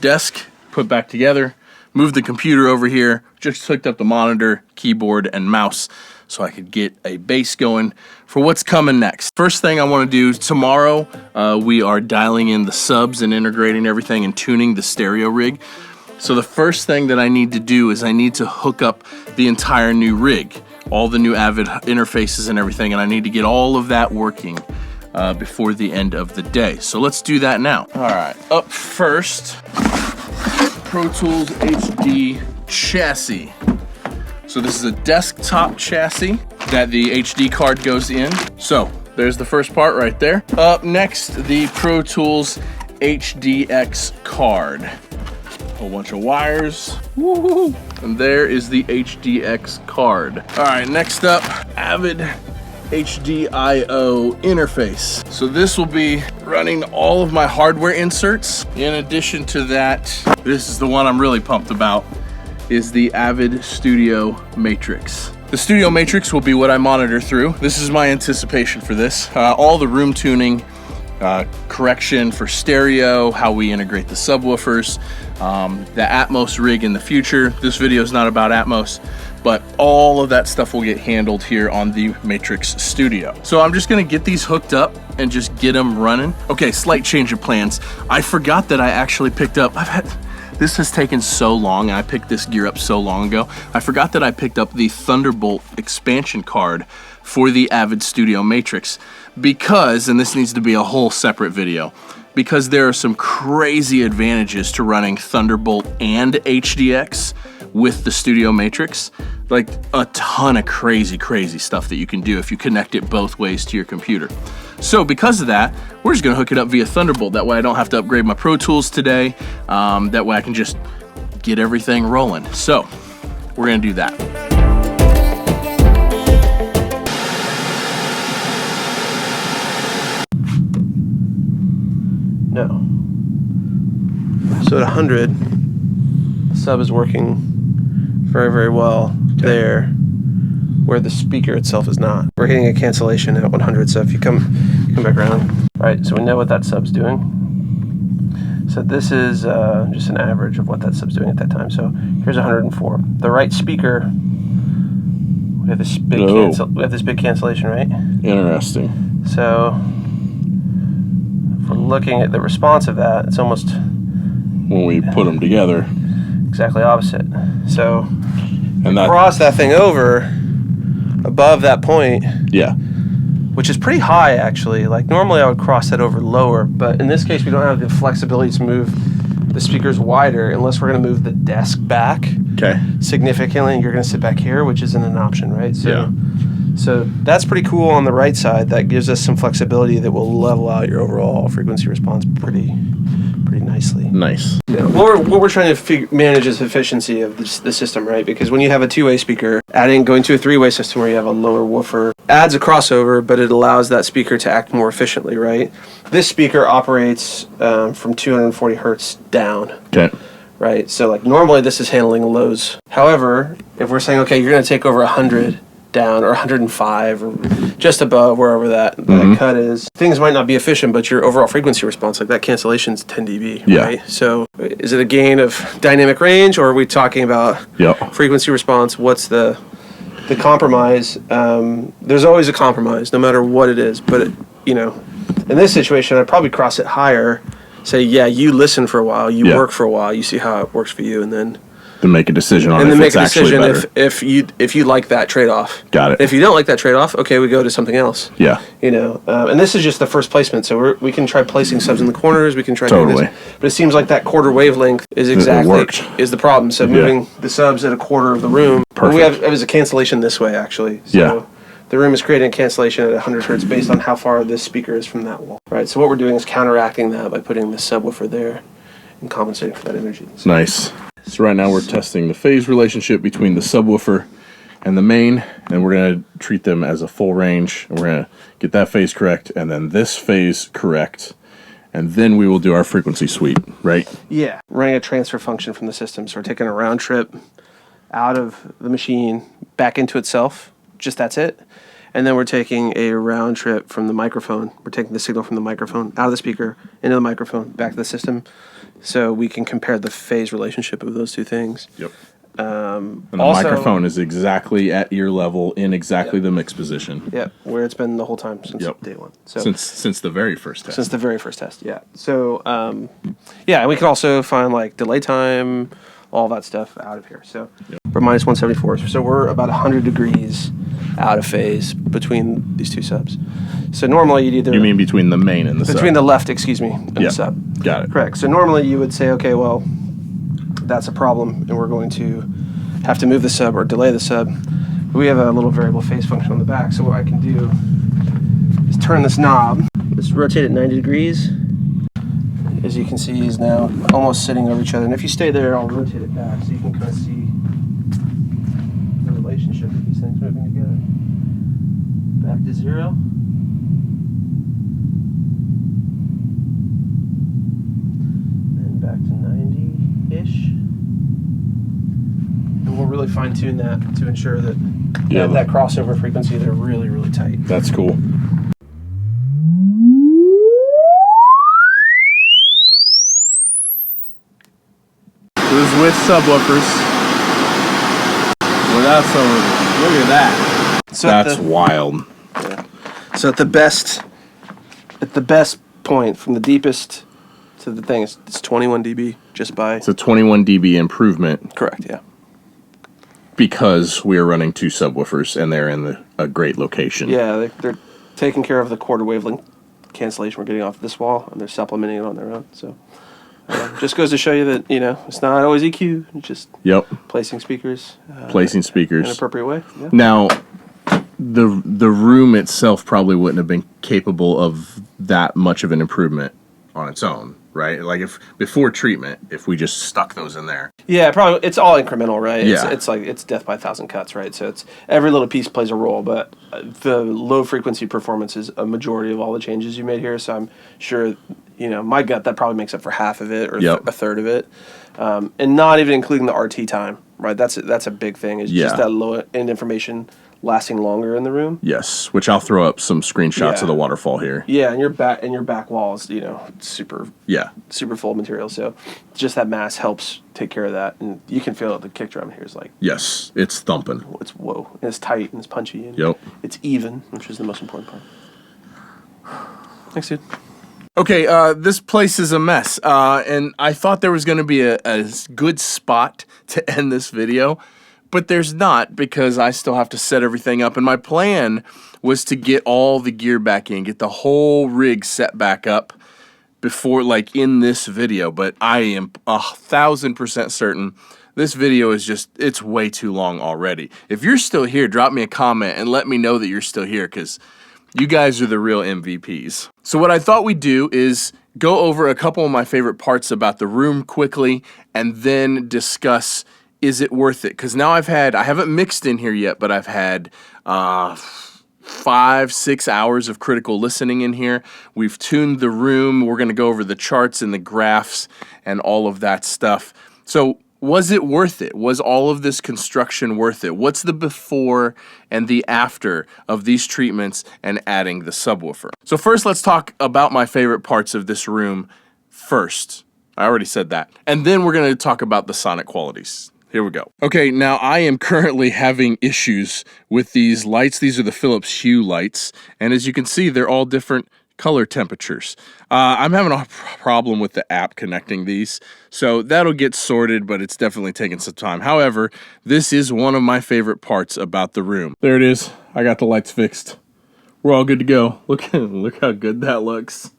S1: Desk put back together, moved the computer over here, just hooked up the monitor, keyboard, and mouse so I could get a bass going for what's coming next. First thing I want to do tomorrow, we are dialing in the subs and integrating everything and tuning the stereo rig. So the first thing that I need to do is I need to hook up the entire new rig, all the new Avid interfaces and everything, and I need to get all of that working before the end of the day. So let's do that now. All right, up first, Pro Tools HD chassis. So this is a desktop chassis that the HD card goes in. So there's the first part right there. Up next, the Pro Tools HDX card. Whole bunch of wires. Woo-hoo. And there is the HDX card. All right, next up, Avid HDIO interface. So this will be running all of my hardware inserts. In addition to that, this is the one I'm really pumped about, is the Avid Studio Matrix. The Studio Matrix will be what I monitor through. This is my anticipation for this. All the room tuning, correction for stereo, how we integrate the subwoofers, the Atmos rig in the future. This video is not about Atmos, but all of that stuff will get handled here on the Matrix Studio. So I'm just gonna get these hooked up and just get them running. Okay, slight change of plans. I forgot that I actually picked up, this has taken so long, and I picked this gear up so long ago. I forgot that I picked up the Thunderbolt expansion card for the Avid Studio Matrix because, and this needs to be a whole separate video, because there are some crazy advantages to running Thunderbolt and HDX with the Studio Matrix. Like a ton of crazy stuff that you can do if you connect it both ways to your computer. So because of that, we're just gonna hook it up via Thunderbolt. That way I don't have to upgrade my Pro Tools today. That way I can just get everything rolling. So we're gonna do that.
S2: No. So at 100, the sub is working very well there, where the speaker itself is not. We're hitting a cancellation at 100, so if you come back around. All right, so we know what that sub's doing. So this is just an average of what that sub's doing at that time. So here's 104. The right speaker, we have this big cancellation, right?
S1: Interesting.
S2: So if we're looking at the response of that, it's almost,
S1: when we put them together,
S2: exactly opposite. So
S1: and that,
S2: cross that thing over above that point.
S1: Yeah.
S2: which is pretty high actually. Like normally I would cross that over lower, but in this case we don't have the flexibility to move the speakers wider unless we're going to move the desk back significantly, and you're going to sit back here, which isn't an option, right? So that's pretty cool on the right side. That gives us some flexibility that will level out your overall frequency response pretty nicely.
S1: Nice.
S2: Yeah. What we're trying to manage is efficiency of the system, right? Because when you have a two-way speaker, going to a three-way system where you have a lower woofer adds a crossover, but it allows that speaker to act more efficiently, right? This speaker operates from 240 hertz down. Okay. Right? So like normally this is handling lows. However, if we're saying, okay, you're going to take over 100 down or 105 or just above wherever that cut is, things might not be efficient, but your overall frequency response, like that cancellation is 10 dB, right? So is it a gain of dynamic range, or are we talking about frequency response? What's the compromise? There's always a compromise, no matter what it is. But in this situation, I'd probably cross it higher. Say, you listen for a while, you work for a while, you see how it works for you, and then
S1: to make a decision on
S2: and
S1: if
S2: then make
S1: it's
S2: a
S1: actually
S2: decision
S1: better.
S2: if you like that trade-off.
S1: Got it.
S2: If you don't like that trade-off, okay, we go to something else.
S1: Yeah.
S2: And this is just the first placement, so we can try placing subs in the corners. We can try doing this, but it seems like that quarter wavelength is is the problem. So moving the subs at a quarter of the room.
S1: Perfect.
S2: We have it was a cancellation this way actually. So the room is creating a cancellation at 100 hertz based on how far this speaker is from that wall. Right. So what we're doing is counteracting that by putting the subwoofer there and compensating for that energy.
S1: Nice. So right now we're testing the phase relationship between the subwoofer and the main, and we're going to treat them as a full range, and we're going to get that phase correct, and then this phase correct, and then we will do our frequency sweep, right?
S2: Yeah, running a transfer function from the system. So we're taking a round trip out of the machine, back into itself, just that's it. And then we're taking a round trip from the microphone. We're taking the signal from the microphone, out of the speaker, into the microphone, back to the system. So we can compare the phase relationship of those two things.
S1: Yep. And the microphone is exactly at ear level in exactly the mix position.
S2: Yep, where it's been the whole time since day one. So
S1: since the very first test.
S2: Since the very first test, yeah. So, and we can also find like delay time, all that stuff out of here. So we're minus 174. So we're about 100 degrees out of phase between these two subs. So normally you'd either...
S1: You mean between the main and the sub?
S2: Between the left, and the sub.
S1: Got it.
S2: Correct. So normally you would say, okay, well, that's a problem, and we're going to have to move the sub or delay the sub. But we have a little variable phase function on the back, so what I can do is turn this knob. Just rotate it 90 degrees. As you can see, he's now almost sitting over each other. And if you stay there, I'll rotate it back so you can kind of see the relationship of these things moving together. Back to 0. Then back to 90-ish. And we'll really fine-tune that to ensure that that crossover frequency, they're really, really tight.
S1: That's cool. It was with subwoofers. Without subwoofers. Look at that. So that's wild.
S2: Yeah. So at the best point, from the deepest to the thing, it's 21 dB just by...
S1: It's a 21 dB improvement.
S2: Correct, yeah.
S1: Because we are running two subwoofers and they're in a great location.
S2: Yeah, they're taking care of the quarter wavelength cancellation we're getting off this wall, and they're supplementing it on their own. So just goes to show you that, it's not always EQ. It's just placing speakers. In an appropriate way. Yeah.
S1: Now, the room itself probably wouldn't have been capable of that much of an improvement on its own, right? Like if before treatment, if we just stuck those in there.
S2: Yeah, probably it's all incremental, right?
S1: Yeah.
S2: It's like it's death by 1,000 cuts, right? So it's every little piece plays a role, but the low frequency performance is a majority of all the changes you made here. So I'm sure, my gut, that probably makes up for half of it or a third of it, and not even including the RT time, right? That's a big thing. Is just that low end information lasting longer in the room.
S1: Yes, which I'll throw up some screenshots of the waterfall here.
S2: Yeah, and your back walls, super full of material. So just that mass helps take care of that, and you can feel it. The kick drum here is like
S1: it's thumping.
S2: It's whoa, and it's tight and it's punchy. And it's even, which is the most important part. Thanks, dude.
S1: Okay, this place is a mess, and I thought there was going to be a good spot to end this video. But there's not, because I still have to set everything up. And my plan was to get all the gear back in, get the whole rig set back up before, like, in this video. But I am 1,000% certain this video is just, it's way too long already. If you're still here, drop me a comment and let me know that you're still here, because you guys are the real MVPs. So what I thought we'd do is go over a couple of my favorite parts about the room quickly, and then discuss, is it worth it? Because now I haven't mixed in here yet, but I've had 5-6 hours of critical listening in here. We've tuned the room. We're going to go over the charts and the graphs and all of that stuff. So was it worth it? Was all of this construction worth it? What's the before and the after of these treatments and adding the subwoofer? So first, let's talk about my favorite parts of this room first. I already said that. And then we're going to talk about the sonic qualities. Here we go. Okay, now I am currently having issues with these lights. These are the Philips Hue lights. And as you can see, they're all different color temperatures. I'm having a problem with the app connecting these, so that'll get sorted, but it's definitely taking some time. However, this is one of my favorite parts about the room. There it is. I got the lights fixed. We're all good to go. Look how good that looks.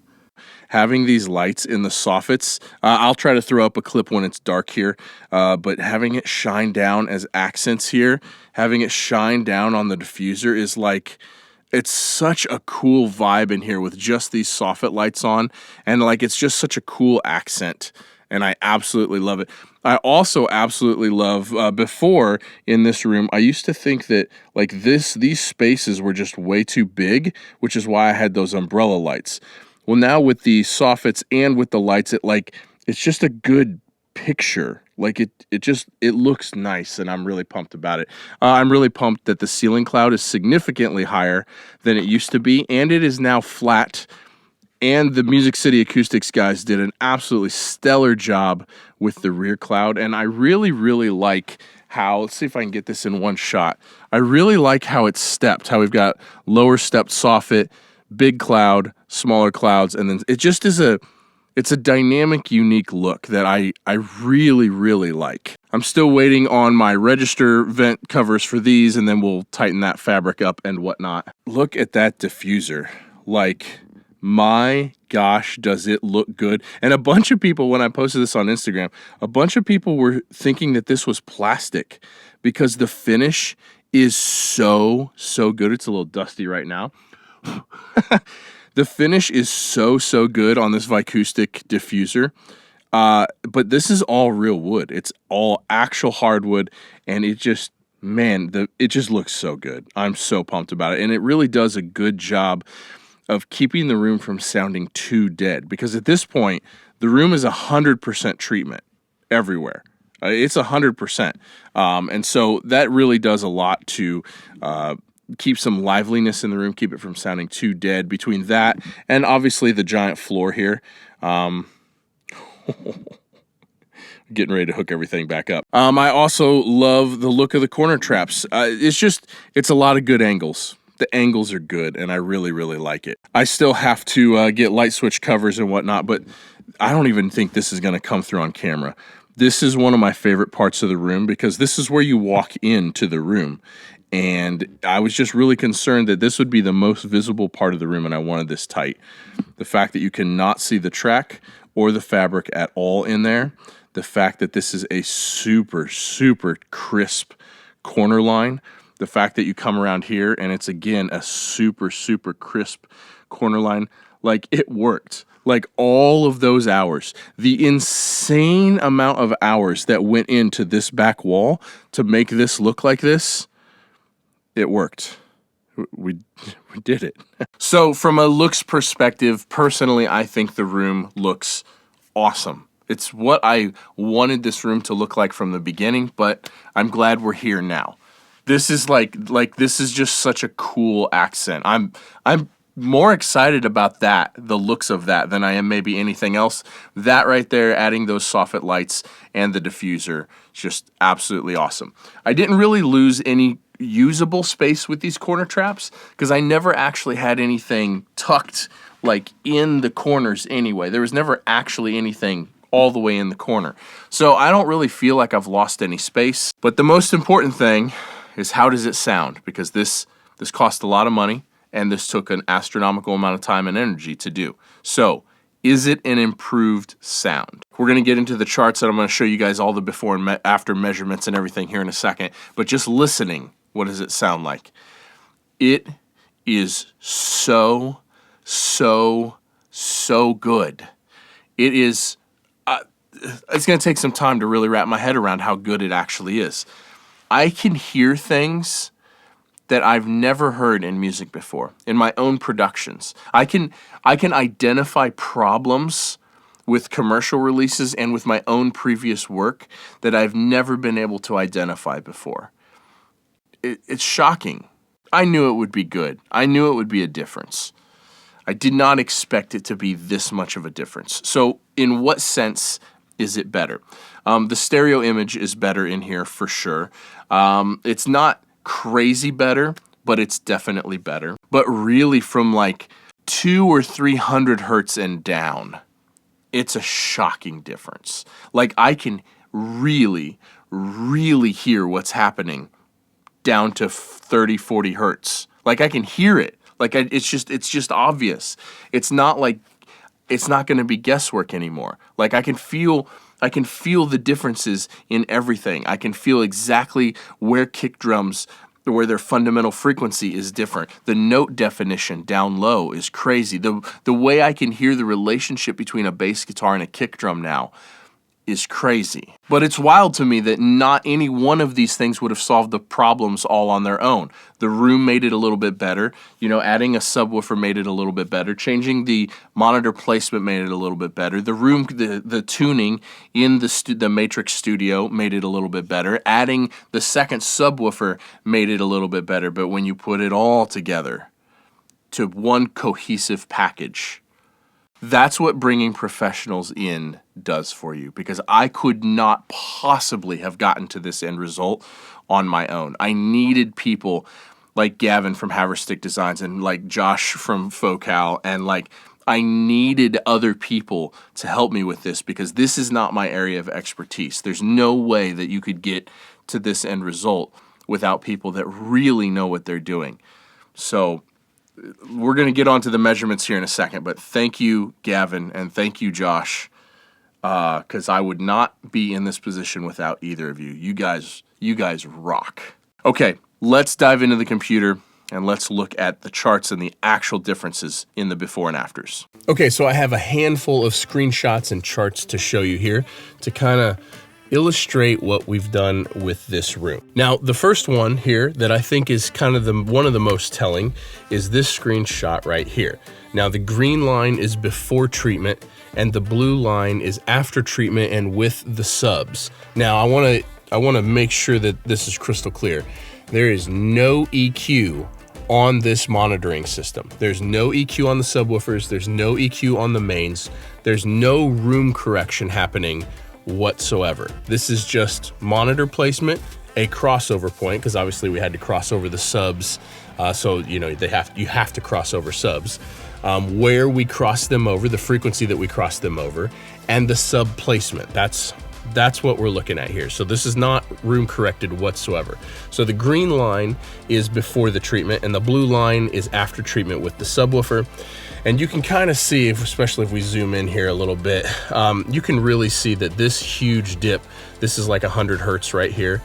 S1: Having these lights in the soffits, I'll try to throw up a clip when it's dark here, but having it shine down as accents here, having it shine down on the diffuser is like, it's such a cool vibe in here with just these soffit lights on, and like it's just such a cool accent, and I absolutely love it. I also absolutely love, before in this room, I used to think that like these spaces were just way too big, which is why I had those umbrella lights. Well, now with the soffits and with the lights, it's just a good picture. Like it looks nice, and I'm really pumped about it. I'm really pumped that the ceiling cloud is significantly higher than it used to be, and it is now flat. And the Music City Acoustics guys did an absolutely stellar job with the rear cloud, and I really, really like how, let's see if I can get this in one shot. I really like how it's stepped, how we've got lower stepped soffit, big cloud, smaller clouds, and then it just is it's a dynamic, unique look that I really, really like. I'm still waiting on my register vent covers for these, and then we'll tighten that fabric up and whatnot. Look at that diffuser. Like, my gosh, does it look good. And a bunch of people, when I posted this on Instagram, a bunch of people were thinking that this was plastic because the finish is so good. It's a little dusty right now. The finish is so good on this Vicoustic diffuser, but this is all real wood. It's all actual hardwood, and it just, man, it just looks so good. I'm so pumped about it, and it really does a good job of keeping the room from sounding too dead, because at this point, the room is 100% treatment everywhere. It's 100%, and so that really does a lot to keep some liveliness in the room, keep it from sounding too dead. Between that and obviously the giant floor here, getting ready to hook everything back up. I also love the look of the corner traps. It's a lot of good angles. The angles are good, and I really, really like it. I still have to get light switch covers and whatnot, but I don't even think this is going to come through on camera. This is one of my favorite parts of the room because this is where you walk into the room. And I was just really concerned that this would be the most visible part of the room, and I wanted this tight. The fact that you cannot see the track or the fabric at all in there. The fact that this is a super crisp corner line. The fact that you come around here and it's, again, a super crisp corner line. Like, it worked. Like, all of those hours, the insane amount of hours that went into this back wall to make this look like this, it worked. We did it. So from a looks perspective, personally, I think the room looks awesome. It's what I wanted this room to look like from the beginning, but I'm glad we're here now. This is like this is just such a cool accent. I'm more excited about the looks of that, than I am maybe anything else. That right there, adding those soffit lights and the diffuser, just absolutely awesome. I didn't really lose any usable space with these corner traps because I never actually had anything tucked like in the corners anyway. There was never actually anything all the way in the corner. So I don't really feel like I've lost any space. But the most important thing is, how does it sound? Because this cost a lot of money, and this took an astronomical amount of time and energy to do. So, is it an improved sound? We're going to get into the charts, and I'm going to show you guys all the before and after measurements and everything here in a second. But just listening, what does it sound like? It is so good. It is, it's going to take some time to really wrap my head around how good it actually is. I can hear things that I've never heard in music before, in my own productions. I can identify problems with commercial releases and with my own previous work that I've never been able to identify before. It's shocking. I knew it would be good. I knew it would be a difference. I did not expect it to be this much of a difference. So in what sense is it better? The stereo image is better in here for sure. It's not crazy better, but it's definitely better. But really, from like 200 or 300 hertz and down, it's a shocking difference. Like, I can really hear what's happening down to 30, 40 hertz. Like, I can hear it. Like, it's just obvious. It's not like, it's not going to be guesswork anymore. Like, I can feel the differences in everything. I can feel exactly where kick drums, where their fundamental frequency is different. The note definition down low is crazy. The way I can hear the relationship between a bass guitar and a kick drum now is crazy. But it's wild to me that not any one of these things would have solved the problems all on their own. The room made it a little bit better. You know, adding a subwoofer made it a little bit better. Changing the monitor placement made it a little bit better. The tuning in the Matrix Studio made it a little bit better. Adding the second subwoofer made it a little bit better. But when you put it all together to one cohesive package, that's what bringing professionals in does for you, because I could not possibly have gotten to this end result on my own. I needed people like Gavin from Haverstick Designs and like Josh from Focal, and like I needed other people to help me with this, because this is not my area of expertise. There's no way that you could get to this end result without people that really know what they're doing. So we're going to get onto the measurements here in a second, but thank you, Gavin, and thank you, Josh, because I would not be in this position without either of you. You guys rock. Okay, let's dive into the computer and let's look at the charts and the actual differences in the before and afters. Okay, so I have a handful of screenshots and charts to show you here to kind of illustrate what we've done with this room. Now, the first one here that I think is kind of one of the most telling is this screenshot right here. Now, the green line is before treatment and the blue line is after treatment and with the subs. Now, I want to make sure that this is crystal clear. There is no EQ on this monitoring system. There's no EQ on the subwoofers. There's no EQ on the mains. There's no room correction happening whatsoever. This is just monitor placement, a crossover point, because obviously we had to cross over the subs, so you know you have to cross over subs, where we cross them over, the frequency that we cross them over, and the sub placement. That's what we're looking at here. So this is not room corrected whatsoever. So the green line is before the treatment and the blue line is after treatment with the subwoofer. And you can kind of see, especially if we zoom in here a little bit, you can really see that this huge dip, this is like 100 hertz right here,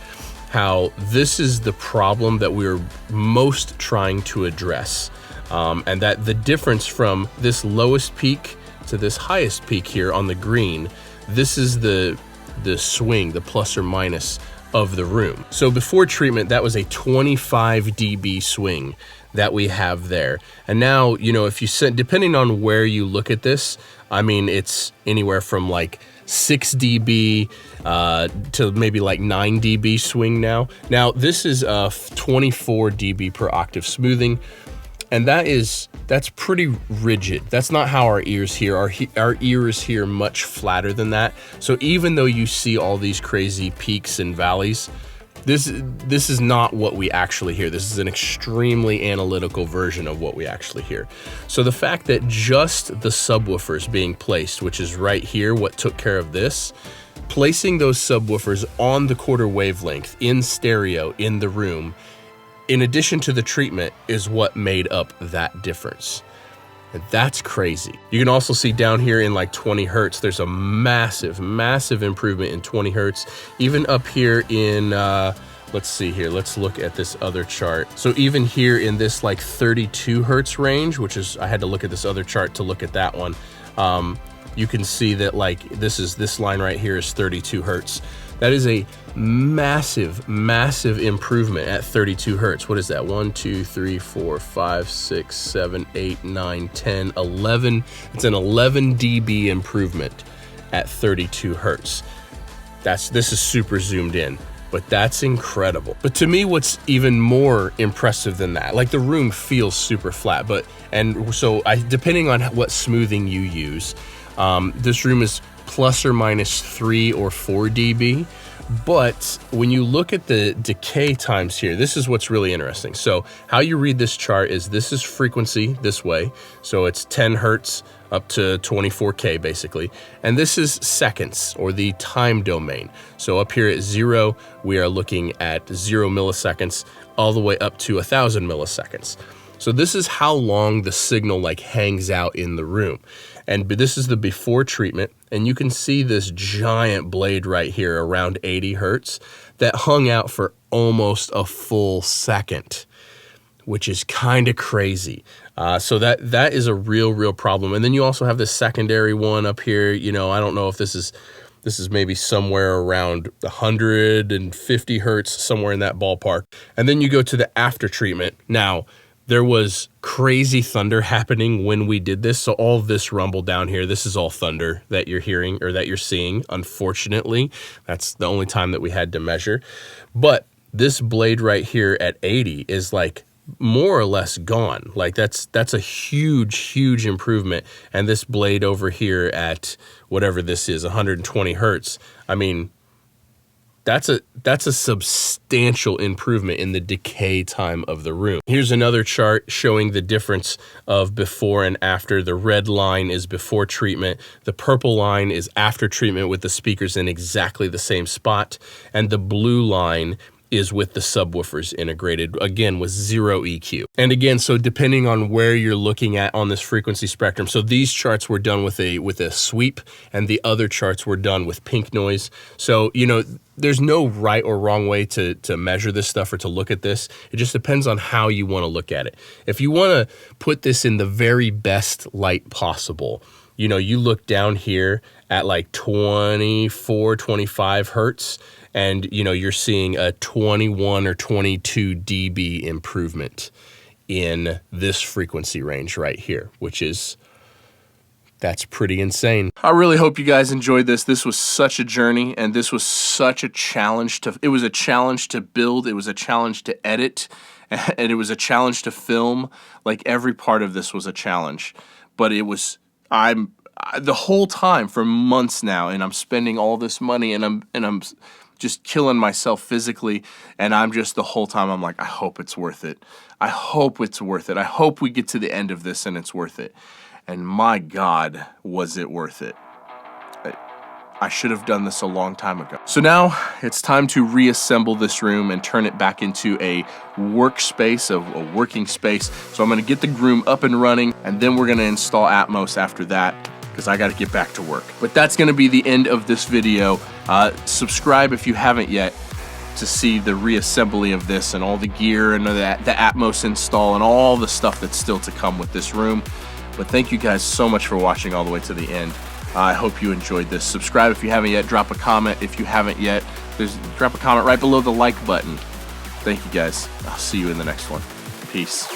S1: how this is the problem that we're most trying to address. And that the difference from this lowest peak to this highest peak here on the green, this is the swing, the plus or minus of the room. So before treatment, that was a 25 dB swing that we have there. And now, you know, if you set, depending on where you look at this, I mean, it's anywhere from like 6 dB to maybe like 9 dB swing now. Now, this is 24 dB per octave smoothing. And that's pretty rigid. That's not how our ears hear. Our ears hear much flatter than that. So even though you see all these crazy peaks and valleys, This is not what we actually hear. This is an extremely analytical version of what we actually hear. So the fact that just the subwoofers being placed, which is right here, what took care of this, placing those subwoofers on the quarter wavelength in stereo in the room, in addition to the treatment, is what made up that difference. And that's crazy. You can also see down here in like 20 hertz, there's a massive, massive improvement in 20 hertz. Even up here in, let's see here, let's look at this other chart. So even here in this like 32 hertz range, which is, I had to look at this other chart to look at that one. You can see that like this line right here is 32 hertz. That is a massive, massive improvement at 32 hertz. What is that? 1, 2, 3, 4, 5, 6, 7, 8, 9, 10, 11. It's an 11 dB improvement at 32 hertz. This is super zoomed in, but that's incredible. But to me, what's even more impressive than that, like the room feels super flat, and so depending on what smoothing you use, this room is plus or minus 3 or 4 dB. But when you look at the decay times here, this is what's really interesting. So how you read this chart is this is frequency this way. So it's 10 hertz up to 24K basically. And this is seconds, or the time domain. So up here at 0, we are looking at 0 milliseconds all the way up to 1,000 milliseconds. So this is how long the signal like hangs out in the room. And this is the before treatment, and you can see this giant blade right here around 80 hertz that hung out for almost a full second, which is kind of crazy. So that is a real problem. And then you also have this secondary one up here. You know, I don't know if this is maybe somewhere around 150 hertz, somewhere in that ballpark. And then you go to the after treatment. Now, there was crazy thunder happening when we did this. So all of this rumble down here, this is all thunder that you're hearing or that you're seeing. Unfortunately, that's the only time that we had to measure. But this blade right here at 80 is like more or less gone. Like that's a huge improvement. And this blade over here at whatever this is, 120 hertz, I mean, that's a substantial improvement in the decay time of the room. Here's another chart showing the difference of before and after. The red line is before treatment. The purple line is after treatment with the speakers in exactly the same spot. And the blue line is with the subwoofers integrated, again, with 0 EQ. And again, so depending on where you're looking at on this frequency spectrum, so these charts were done with a sweep, and the other charts were done with pink noise. So, you know, there's no right or wrong way to measure this stuff or to look at this. It just depends on how you want to look at it. If you want to put this in the very best light possible, you know, you look down here at like 24, 25 hertz, and, you know, you're seeing a 21 or 22 dB improvement in this frequency range right here, that's pretty insane. I really hope you guys enjoyed this. This was such a journey, and this was such a challenge it was a challenge to build, it was a challenge to edit, and it was a challenge to film. Like every part of this was a challenge, but the whole time for months now, and I'm spending all this money, and I'm just killing myself physically, and I'm just the whole time I'm like, I hope it's worth it. I hope it's worth it. I hope we get to the end of this and it's worth it. And my God, was it worth it. I should have done this a long time ago. So now it's time to reassemble this room and turn it back into a workspace, a working space. So I'm gonna get the room up and running, and then we're gonna install Atmos after that, because I gotta get back to work. But that's gonna be the end of this video. Subscribe if you haven't yet to see the reassembly of this and all the gear and the Atmos install and all the stuff that's still to come with this room. But thank you guys so much for watching all the way to the end. I hope you enjoyed this. Subscribe if you haven't yet. Drop a comment if you haven't yet. Drop a comment right below the like button. Thank you guys. I'll see you in the next one. Peace.